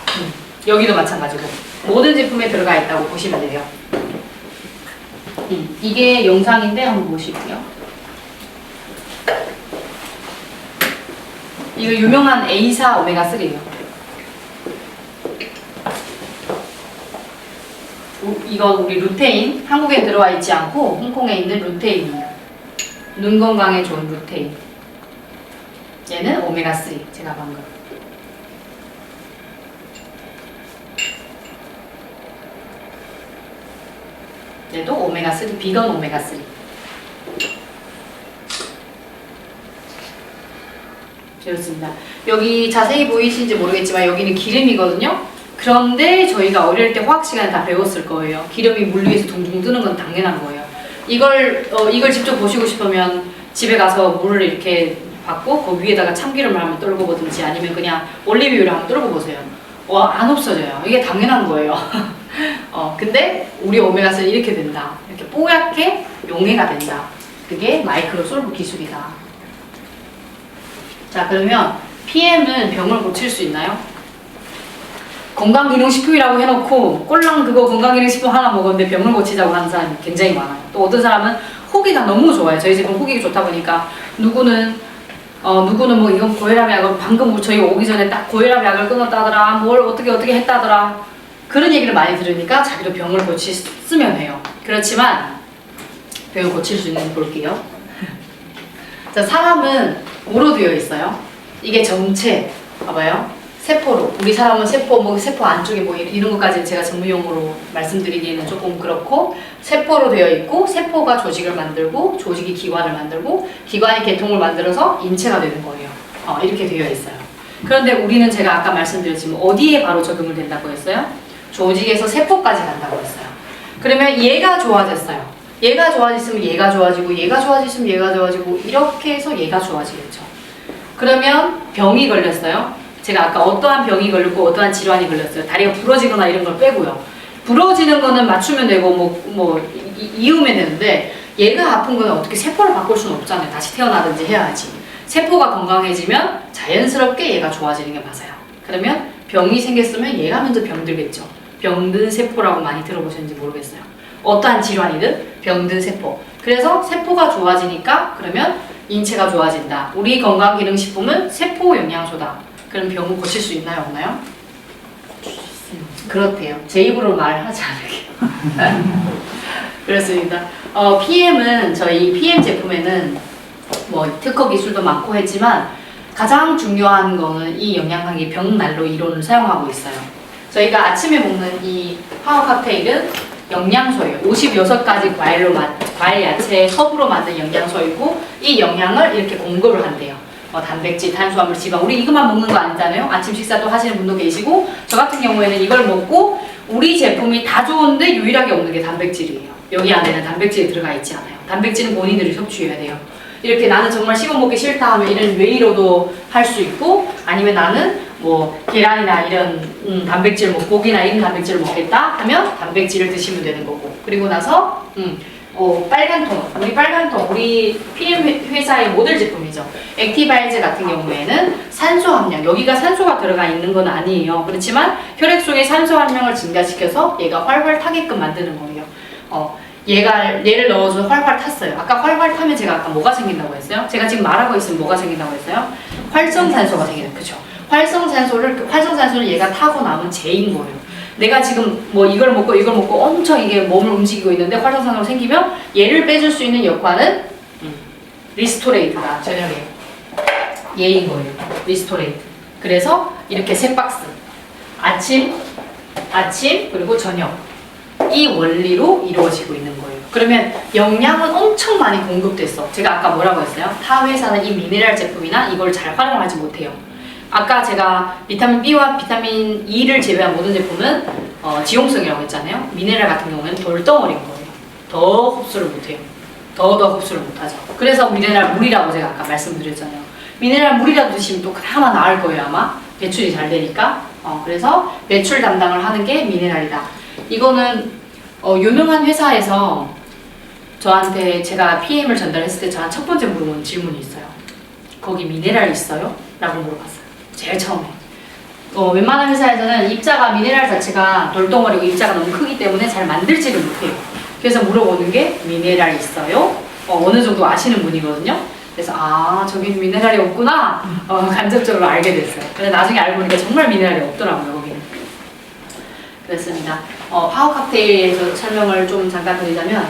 여기도 마찬가지고 모든 제품에 들어가 있다고 보시면 돼요. 이게 영상인데 한번 보시고요. 이거 유명한 A사 오메가3예요. 이건 우리 루테인, 한국에 들어와 있지 않고 홍콩에 있는 루테인입니다. 눈 건강에 좋은 루테인. 얘는 오메가3, 제가 방금. 얘도 오메가3, 비건 오메가3. 그렇습니다. 여기 자세히 보이시는지 모르겠지만 여기는 기름이거든요. 그런데 저희가 어릴 때 화학 시간에 다 배웠을 거예요. 기름이 물 위에서 둥둥 뜨는 건 당연한 거예요. 이걸 직접 보시고 싶으면 집에 가서 물을 이렇게 받고 그 위에다가 참기름을 한번 떨고 보든지 아니면 그냥 올리브유를 한번 떨고 보세요. 안 없어져요. 이게 당연한 거예요. 근데 우리 오메가3는 이렇게 된다. 이렇게 뽀얗게 용해가 된다. 그게 마이크로 솔브 기술이다. 자, 그러면 PM은 병을 고칠 수 있나요? 건강기능식품이라고 해놓고 꼴랑 그거 건강기능식품 하나 먹었는데 병을 고치자고 하는 사람이 굉장히 많아요. 또 어떤 사람은 후기가 너무 좋아요. 저희 집은 후기가 좋다 보니까 누구는 뭐 이건 고혈압 약을 방금 저희 오기 전에 딱 고혈압 약을 끊었다더라, 뭘 어떻게 했다더라, 그런 얘기를 많이 들으니까 자기도 병을 고치으면 해요. 그렇지만 병을 고칠 수 있는 볼게요. 자, 사람은 뭐로 되어 있어요? 이게 정체, 봐봐요. 세포로. 우리 사람은 세포 안쪽에 뭐 이런 것까지 제가 전문용어로 말씀드리기에는 조금 그렇고, 세포로 되어 있고, 세포가 조직을 만들고, 조직이 기관을 만들고, 기관이 계통을 만들어서 인체가 되는 거예요. 이렇게 되어 있어요. 그런데 우리는 제가 아까 말씀드렸지만 어디에 바로 적용을 된다고 했어요? 조직에서 세포까지 간다고 했어요. 그러면 얘가 좋아졌어요. 얘가 좋아졌으면 얘가 좋아지고, 얘가 좋아졌으면 얘가 좋아지고, 이렇게 해서 얘가 좋아지겠죠. 그러면 병이 걸렸어요. 제가 아까 어떠한 병이 걸렸고 어떠한 질환이 걸렸어요. 다리가 부러지거나 이런 걸 빼고요. 부러지는 거는 맞추면 되고 이으면 되는데, 얘가 아픈 거는 어떻게 세포를 바꿀 수는 없잖아요. 다시 태어나든지 해야지. 세포가 건강해지면 자연스럽게 얘가 좋아지는 게 맞아요. 그러면 병이 생겼으면 얘가 먼저 병들겠죠. 병든 세포라고 많이 들어보셨는지 모르겠어요. 어떠한 질환이든 병든 세포. 그래서 세포가 좋아지니까 그러면 인체가 좋아진다. 우리 건강기능식품은 세포 영양소다. 그럼 병을 고칠 수 있나요? 없나요? 그렇대요. 제 입으로 말하지 않을게요. 그렇습니다. PM은 저희 PM 제품에는 뭐 특허 기술도 많고 했지만 가장 중요한 거는 이 영양학의 병난로 이론을 사용하고 있어요. 저희가 아침에 먹는 이 파워 칵테일은 영양소예요. 56가지 과일, 야채, 허브로 만든 영양소이고, 이 영양을 이렇게 공급을 한대요. 단백질, 탄수화물, 지방, 우리 이것만 먹는 거 아니잖아요. 아침 식사도 하시는 분도 계시고, 저 같은 경우에는 이걸 먹고 우리 제품이 다 좋은데 유일하게 없는 게 단백질이에요. 여기 안에는 단백질이 들어가 있지 않아요. 단백질은 본인들이 섭취해야 돼요. 이렇게 나는 정말 씹어 먹기 싫다 하면 이런 웨이로도 할 수 있고, 아니면 나는 뭐 계란이나 이런 단백질, 뭐 고기나 이런 단백질을 먹겠다 하면 단백질을 드시면 되는 거고, 그리고 나서 빨간통, 우리 PM 회사의 모델 제품이죠. 액티바이즈 같은 경우에는 산소 함량, 여기가 산소가 들어가 있는 건 아니에요. 그렇지만 혈액 속의 산소 함량을 증가시켜서 얘가 활활 타게끔 만드는 거예요. 얘를 넣어서 활활 탔어요. 아까 활활 타면 제가 아까 뭐가 생긴다고 했어요? 제가 지금 말하고 있으면 뭐가 생긴다고 했어요? 활성산소가 생겨요. 그쵸? 활성산소를 얘가 타고 나면 쟤인 거예요. 내가 지금 뭐 이걸 먹고 엄청 이게 몸을 움직이고 있는데 활성산소가 생기면 얘를 빼줄 수 있는 역할은 리스토레이트가 저녁에 얘인 거예요. 리스토레이트. 그래서 이렇게 세 박스. 아침 그리고 저녁. 이 원리로 이루어지고 있는 거예요. 그러면 영양은 엄청 많이 공급됐어. 제가 아까 뭐라고 했어요? 타 회사는 이 미네랄 제품이나 이걸 잘 활용하지 못해요. 아까 제가 비타민 B와 비타민 E를 제외한 모든 제품은 지용성이라고 했잖아요. 미네랄 같은 경우에는 돌덩어리인 거예요. 더 흡수를 못해요. 더 흡수를 못하죠. 그래서 미네랄 물이라고 제가 아까 말씀드렸잖아요. 미네랄 물이라도 드시면 또 그나마 나을 거예요. 아마 배출이 잘 되니까. 그래서 배출 담당을 하는 게 미네랄이다. 이거는 유명한 회사에서 저한테 제가 PM을 전달했을 때 저한테 첫 번째 물어본 질문이 있어요. 거기 미네랄 있어요? 라고 물어봤어요. 제일 처음에. 웬만한 회사에서는 입자가 미네랄 자체가 돌덩어리고 입자가 너무 크기 때문에 잘 만들지를 못해요. 그래서 물어보는 게 미네랄 있어요? 어느 정도 아시는 분이거든요. 그래서 저기는 미네랄이 없구나 간접적으로 알게 됐어요. 근데 나중에 알고 보니까 정말 미네랄이 없더라고요. 거기는. 그렇습니다. 파워 칵테일에서 설명을 좀 잠깐 드리자면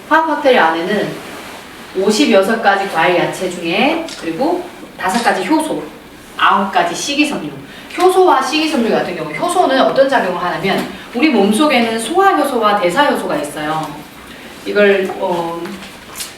파워 칵테일 안에는 56가지 과일 야채 중에 그리고 5가지 효소, 9가지 식이섬유. 효소와 식이섬유 같은 경우 효소는 어떤 작용을 하냐면 우리 몸속에는 소화효소와 대사효소가 있어요. 이걸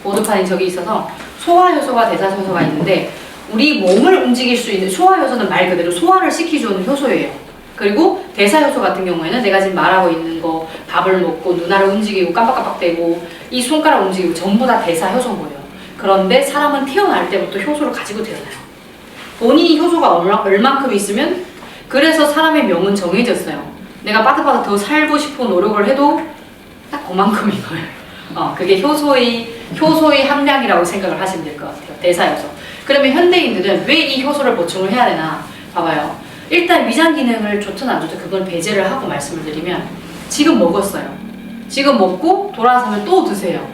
보드판이 저기 있어서 소화효소와 대사효소가 있는데 우리 몸을 움직일 수 있는 소화효소는 말 그대로 소화를 시켜주는 효소예요. 그리고 대사효소 같은 경우에는 내가 지금 말하고 있는 거 밥을 먹고 누나를 움직이고 깜빡깜빡대고 이 손가락 움직이고 전부 다 대사효소인 거예요. 그런데 사람은 태어날 때부터 효소를 가지고 태어나요. 본인이 효소가 얼만큼 있으면 그래서 사람의 명은 정해졌어요. 내가 빠듯빠듯 더 살고 싶은 노력을 해도 딱 그만큼인 거예요. 그게 효소의 함량이라고 생각을 하시면 될 것 같아요. 대사효소. 그러면 현대인들은 왜 이 효소를 보충을 해야 되나? 봐봐요. 일단 위장 기능을 좋든 안 좋든 그걸 배제를 하고 말씀을 드리면 지금 먹었어요. 지금 먹고 돌아서면 또 드세요.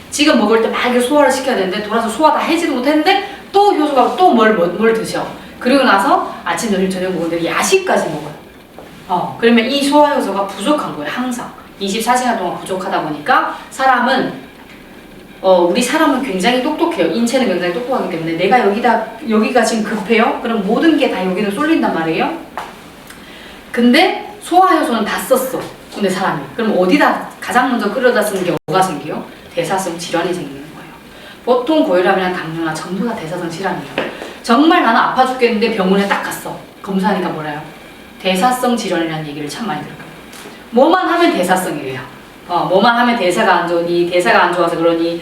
지금 먹을 때 막 이렇게 소화를 시켜야 되는데 돌아서 소화 다 해지도 못했는데 또 효소가 또 뭘 드셔. 그리고 나서 아침, 점심, 저녁 먹는데 야식까지 먹어요. 그러면 이 소화효소가 부족한 거예요. 항상 24시간 동안 부족하다 보니까 우리 사람은 굉장히 똑똑해요. 인체는 굉장히 똑똑하기 때문에 내가 여기가 지금 급해요? 그럼 모든 게 다 여기로 쏠린단 말이에요. 근데 소화효소는 다 썼어. 근데 사람이. 그럼 어디다 가장 먼저 끌어다 쓰는 게 뭐가 생겨요? 대사성 질환이 생기는 거예요. 보통 고혈압이나 당뇨나 전부 다 대사성 질환이에요. 정말 나는 아파 죽겠는데 병원에 딱 갔어. 검사하니까 뭐래요? 대사성 질환이라는 얘기를 참 많이 들어요. 뭐만 하면 대사성이래요. 뭐만 하면 대사가 안 좋으니, 대사가 안 좋아서 그러니,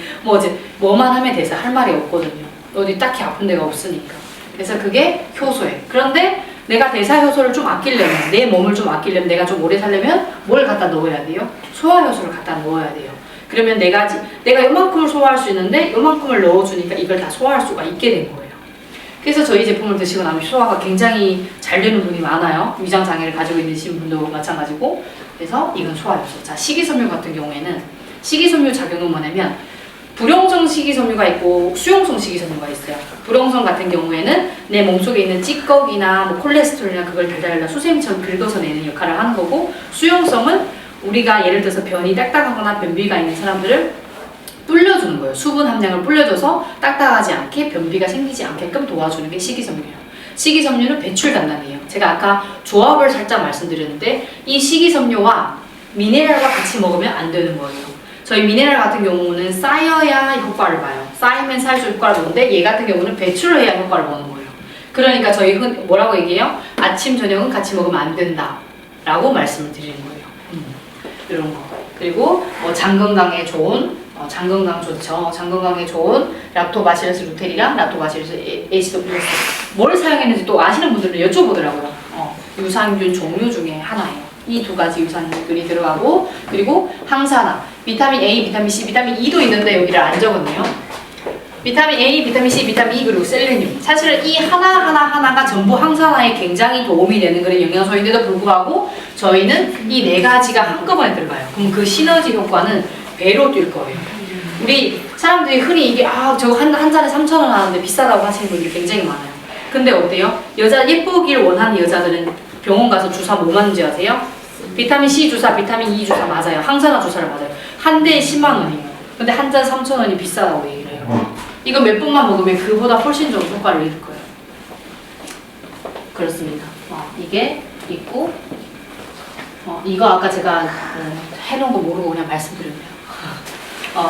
뭐만 하면 대사 할 말이 없거든요. 어디 딱히 아픈 데가 없으니까. 그래서 그게 효소예요. 그런데 내가 대사 효소를 좀 아끼려면, 내 몸을 좀 아끼려면, 내가 좀 오래 살려면 뭘 갖다 넣어야 돼요? 소화 효소를 갖다 넣어야 돼요. 그러면 내가 요만큼을 소화할 수 있는데 요만큼을 넣어주니까 이걸 다 소화할 수가 있게 된 거예요. 그래서 저희 제품을 드시고 나면 소화가 굉장히 잘 되는 분이 많아요. 위장 장애를 가지고 있는 분도 마찬가지고. 그래서 이건 소화효소. 자, 식이섬유 같은 경우에는 식이섬유 작용은 뭐냐면 불용성 식이섬유가 있고 수용성 식이섬유가 있어요. 불용성 같은 경우에는 내 몸속에 있는 찌꺼기나 콜레스테롤이나 그걸 달달달 수세미처럼 긁어서 내는 역할을 하는 거고, 수용성은 우리가 예를 들어서 변이 딱딱하거나 변비가 있는 사람들을 불려주는 거예요. 수분 함량을 불려줘서 딱딱하지 않게 변비가 생기지 않게끔 도와주는 게 식이섬유예요. 식이섬유는 배출 담당이에요. 제가 아까 조합을 살짝 말씀드렸는데 이 식이섬유와 미네랄과 같이 먹으면 안 되는 거예요. 저희 미네랄 같은 경우는 쌓여야 효과를 봐요. 쌓이면 쌓일수록 효과를 보는데 얘 같은 경우는 배출을 해야 효과를 보는 거예요. 그러니까 저희 뭐라고 얘기해요? 아침, 저녁은 같이 먹으면 안 된다 라고 말씀을 드리는 거예요. 이런 거. 그리고 장 건강에 좋은 장 건강 좋죠. 장 건강에 좋은 락토바시러스 루테리랑 락토바시러스 에시도필러스 뭘 사용했는지 또 아시는 분들은 여쭤보더라고요. 유산균 종류 중에 하나예요. 이 두 가지 유산균이 들어가고, 그리고 항산화, 비타민 A, 비타민 C, 비타민 E도 있는데 여기를 안 적었네요. 비타민 A, 비타민 C, 비타민 E 그리고 셀레늄. 사실은 이 하나가 전부 항산화에 굉장히 도움이 되는 그런 영양소인데도 불구하고 저희는 이 네 가지가 한꺼번에 들어가요. 그럼 그 시너지 효과는 배로 뛸 거예요. 우리 사람들이 흔히 이게 저거 한 잔에 3,000원 하는데 비싸다고 하시는 분들이 굉장히 많아요. 근데 어때요? 예쁘길 원하는 여자들은 병원 가서 주사 뭐 맞는지 아세요? 비타민 C 주사, 비타민 E 주사 맞아요. 항산화 주사를 맞아요. 한 대에 10만 원이에요. 근데 한 잔 3,000원이 비싸다고 얘기를 해요. 이거 몇 번만 먹으면 그보다 훨씬 좋은 효과를 잃을 거예요. 그렇습니다. 이게 있고, 이거 아까 제가 해놓은 거 모르고 그냥 말씀드렸네요.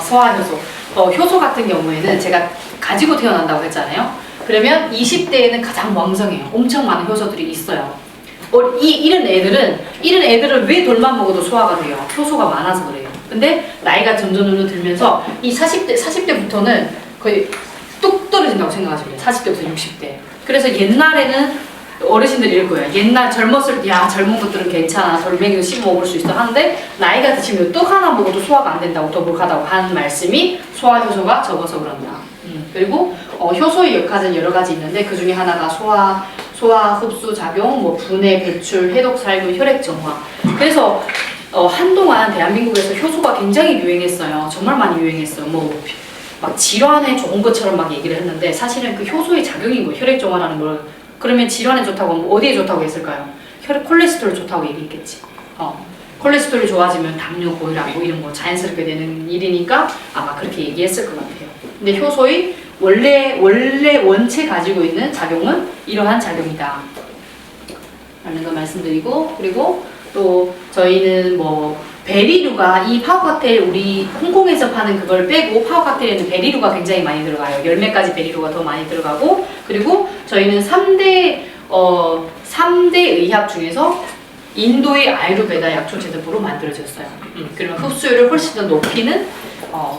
소화효소. 효소 같은 경우에는 제가 가지고 태어난다고 했잖아요. 그러면 20대에는 가장 왕성해요. 엄청 많은 효소들이 있어요. 이런 애들은 왜 돌만 먹어도 소화가 돼요? 효소가 많아서 그래요. 근데 나이가 점점 들면서 이 40대부터는 거의 뚝 떨어진다고 생각하시면 돼요. 40대부터 60대. 그래서 옛날에는 어르신들이 이럴 거예요. 옛날 젊었을 때 젊은 것들은 괜찮아. 돌멩이도 씹어 먹을 수 있어 하는데 나이가 드시면 떡 하나 먹어도 소화가 안 된다고 더부룩하다고 하는 말씀이 소화효소가 적어서 그런다. 그리고 효소의 역할은 여러 가지 있는데 그 중에 하나가 소화 흡수 작용, 뭐 분해, 배출, 해독, 살균, 혈액 정화. 그래서 한동안 대한민국에서 효소가 굉장히 유행했어요. 정말 많이 유행했어요. 막 질환에 좋은 것처럼 막 얘기를 했는데 사실은 그 효소의 작용인 거예요. 혈액 정화라는 걸. 그러면 질환에 좋다고 하면 어디에 좋다고 했을까요? 콜레스테롤 좋다고 얘기했겠지. 콜레스테롤이 좋아지면 당뇨, 고혈압 뭐 이런 거 자연스럽게 되는 일이니까 아마 그렇게 얘기했을 것 같아요. 근데 효소의 원래 원체 가지고 있는 작용은 이러한 작용이다 라는 거 말씀드리고, 그리고 또 저희는 베리류가 이 파워칵테일 우리 홍콩에서 파는 그걸 빼고 파워칵테일에는 베리류가 굉장히 많이 들어가요. 10가지 베리류가 더 많이 들어가고, 그리고 저희는 3대 의학 중에서 인도의 아유르베다 약초 제조법으로 만들어졌어요. 그러면 흡수율을 훨씬 더 높이는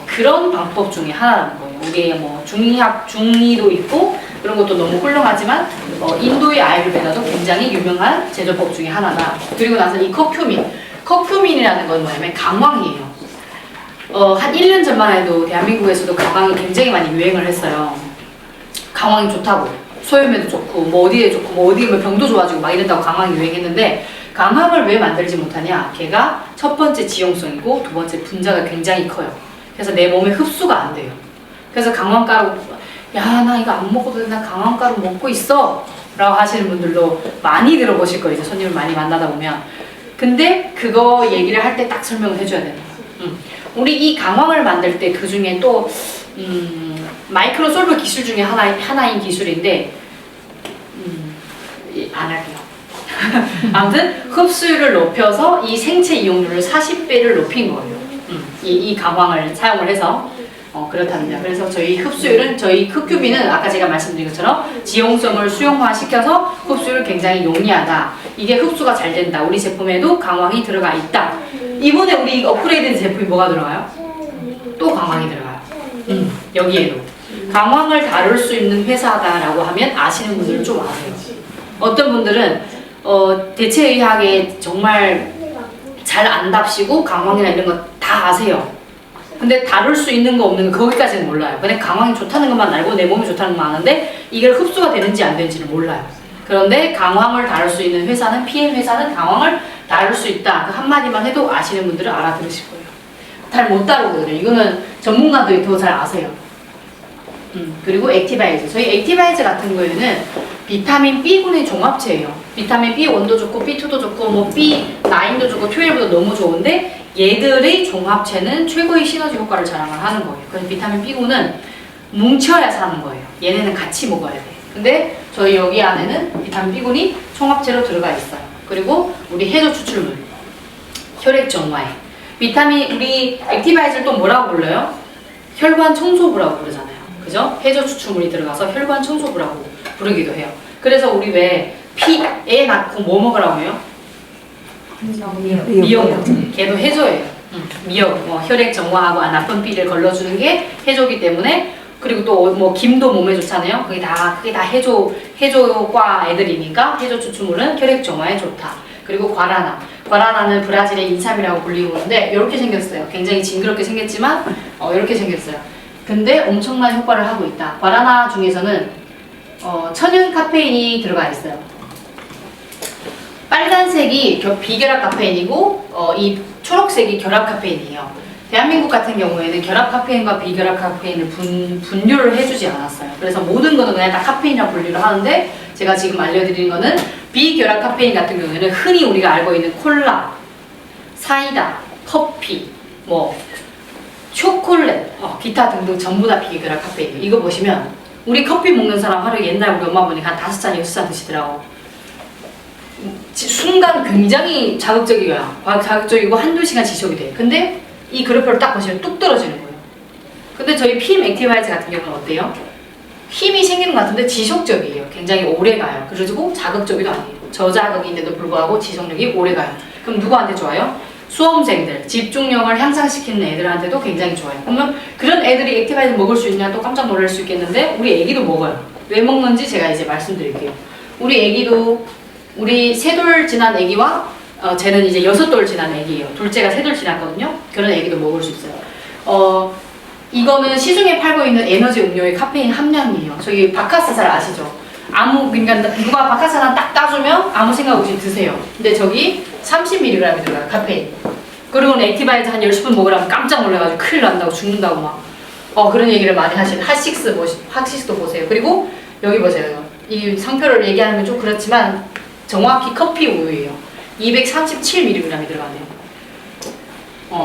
그런 방법 중에 하나라는 거예요. 우리의 중의도 있고 그런 것도 너무 훌륭하지만 인도의 아유르베다도 굉장히 유명한 제조법 중에 하나다. 그리고 나서 이 커큐민이라는 건 뭐냐면 강황이에요. 한 1년 전만 해도 대한민국에서도 강황이 굉장히 많이 유행을 했어요. 강황이 좋다고. 소염에도 좋고, 어디에 좋고, 어디에 병도 좋아지고 막 이런다고 강황이 유행했는데, 강황을 왜 만들지 못하냐? 걔가 첫 번째 지용성이고, 두 번째 분자가 굉장히 커요. 그래서 내 몸에 흡수가 안 돼요. 그래서 강황가루, 나 이거 안 먹어도 된다. 강황가루 먹고 있어. 라고 하시는 분들도 많이 들어보실 거예요. 이제 손님을 많이 만나다 보면. 근데 그거 얘기를 할 때 딱 설명을 해줘야 돼요. 우리 이 강황을 만들 때 그 중에 또 마이크로솔버 기술 중에 하나인 기술인데 안 할게요. 아무튼 흡수율을 높여서 이 생체 이용률을 40배를 높인 거예요. 이 강황을 사용을 해서 그렇답니다. 그래서 저희 흡수율은, 저희 커큐민은 아까 제가 말씀드린 것처럼 지용성을 수용화시켜서 흡수율을 굉장히 용이하다. 이게 흡수가 잘 된다. 우리 제품에도 강황이 들어가 있다. 이번에 우리 업그레이드된 제품이 뭐가 들어가요? 또 강황이 들어가요. 여기에도. 강황을 다룰 수 있는 회사다라고 하면 아시는 분들은 좀 아세요. 어떤 분들은 대체의학에 정말 잘 안답시고 강황이나 이런 거 다 아세요. 근데 다룰 수 있는 거 없는 거 거기까지는 몰라요. 그냥 강황이 좋다는 것만 알고 내 몸이 좋다는 것만 아는데 이걸 흡수가 되는지 안 되는지는 몰라요. 그런데 강황을 다룰 수 있는 회사는, PM 회사는 강황을 다룰 수 있다. 그 한마디만 해도 아시는 분들은 알아들으실 거예요. 잘 못 다루거든요. 이거는 전문가들이 더 잘 아세요. 그리고 액티바이즈. 저희 액티바이즈 같은 경우에는 비타민 B군의 종합체예요. 비타민 B1도 좋고 B2도 좋고 B9도 좋고 12도 너무 좋은데 얘들의 종합체는 최고의 시너지 효과를 자랑을 하는 거예요. 그래서 비타민 B군은 뭉쳐야 사는 거예요. 얘네는 같이 먹어야 돼. 근데 저희 여기 안에는 비타민 B군이 총합체로 들어가 있어요. 그리고 우리 해조 추출물, 혈액 정화에 우리 액티바이즈를 또 뭐라고 불러요? 혈관 청소부라고 부르잖아요. 그죠? 해조 추출물이 들어가서 혈관 청소부라고 부르기도 해요. 그래서 우리 왜 애 낳고 뭐 먹으라고 해요? 미역. 걔도 해조예요. 미역, 혈액 정화하고 나쁜 피를 걸러주는 게 해조기 때문에, 그리고 또 김도 몸에 좋잖아요. 그게 다 해조과 애들이니까 해조 추출물은 혈액 정화에 좋다. 그리고 과라나는 브라질의 인삼이라고 불리고 있는데 이렇게 생겼어요. 굉장히 징그럽게 생겼지만 이렇게 생겼어요. 근데 엄청난 효과를 하고 있다. 과라나 중에서는 천연 카페인이 들어가 있어요. 빨간색이 비결합 카페인이고 이 초록색이 결합 카페인이에요. 대한민국 같은 경우에는 결합 카페인과 비결합 카페인을 분류를 해주지 않았어요. 그래서 모든 거는 그냥 다 카페인이라고 분류를 하는데 제가 지금 알려드리는 거는 비결합 카페인 같은 경우에는 흔히 우리가 알고 있는 콜라, 사이다, 커피, 뭐 초콜릿, 기타 등등 전부 다 비결합 카페인. 이거 보시면 우리 커피 먹는 사람 하루에 옛날 우리 엄마 보니까 한 5잔, 6잔 드시더라고. 순간 굉장히 자극적이고 한두 시간 지속이 돼. 근데 이 그래프를 딱 보시면 뚝 떨어지는 거예요. 근데 저희 PM 액티바이즈 같은 경우는 어때요? 힘이 생기는 것 같은데 지속적이에요. 굉장히 오래 가요. 그리고 자극적이도 아니에요. 저자극인데도 불구하고 지속력이 오래 가요. 그럼 누구한테 좋아요? 수험생들, 집중력을 향상시키는 애들한테도 굉장히 좋아요. 그러면 그런 애들이 액티바이즈 먹을 수 있냐 또 깜짝 놀랄 수 있겠는데 우리 애기도 먹어요. 왜 먹는지 제가 이제 말씀드릴게요. 우리 애기도 우리 3돌 지난 애기와 쟤는 이제 6돌 지난 애기예요. 둘째가 3돌 지났거든요. 그런 애기도 먹을 수 있어요. 이거는 시중에 팔고 있는 에너지 음료의 카페인 함량이에요. 저기 바카스살 아시죠? 그러니까 누가 바카스 하나 딱 따주면 아무 생각 없이 드세요. 근데 저기 30mg이 들어가요, 카페인. 그리고 액티바이즈 한 10스푼 먹으라면 깜짝 놀라가지고 큰일 난다고 죽는다고 막 그런 얘기를 많이 하시는 핫식스도 보세요. 그리고 여기 보세요. 이 상표를 얘기하면 좀 그렇지만 정확히 커피 우유예요. 237mg이 들어가네요.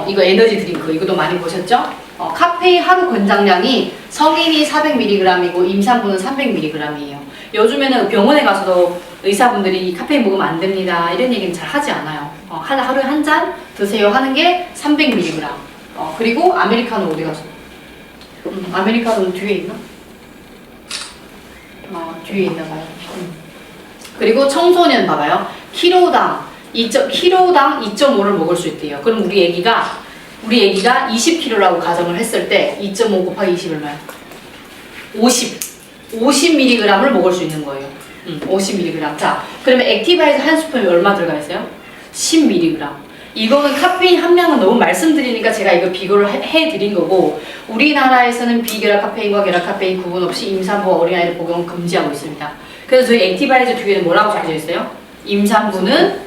이거 에너지 드링크 이것도 많이 보셨죠? 카페인 하루 권장량이 성인이 400mg이고 임산부는 300mg이에요. 요즘에는 병원에 가서도 의사분들이 카페인 먹으면 안 됩니다 이런 얘기는 잘 하지 않아요. 하루에 한 잔 드세요 하는 게 300mg. 그리고 아메리카노 어디 가서? 아메리카노는 뒤에 있나? 뒤에 있나 봐요. 그리고 청소년 봐봐요. 키로당 2.5를 먹을 수 있대요. 그럼 우리 애기가 20kg라고 가정을 했을 때 2.5 곱하기 20 얼마야? 50mg을 먹을 수 있는 거예요. 50mg. 자, 그러면 액티바이즈 한 스푼이 얼마 들어가 있어요? 10mg. 이거는 카페인 함량은 너무 말씀드리니까 제가 이거 비교를 해드린 거고 우리나라에서는 비결합 카페인과 결합 카페인 구분 없이 임산부와 어린아이들 복용을 금지하고 있습니다. 그래서 저희 액티바이즈 뒤에는 뭐라고 적혀져 있어요? 임산부는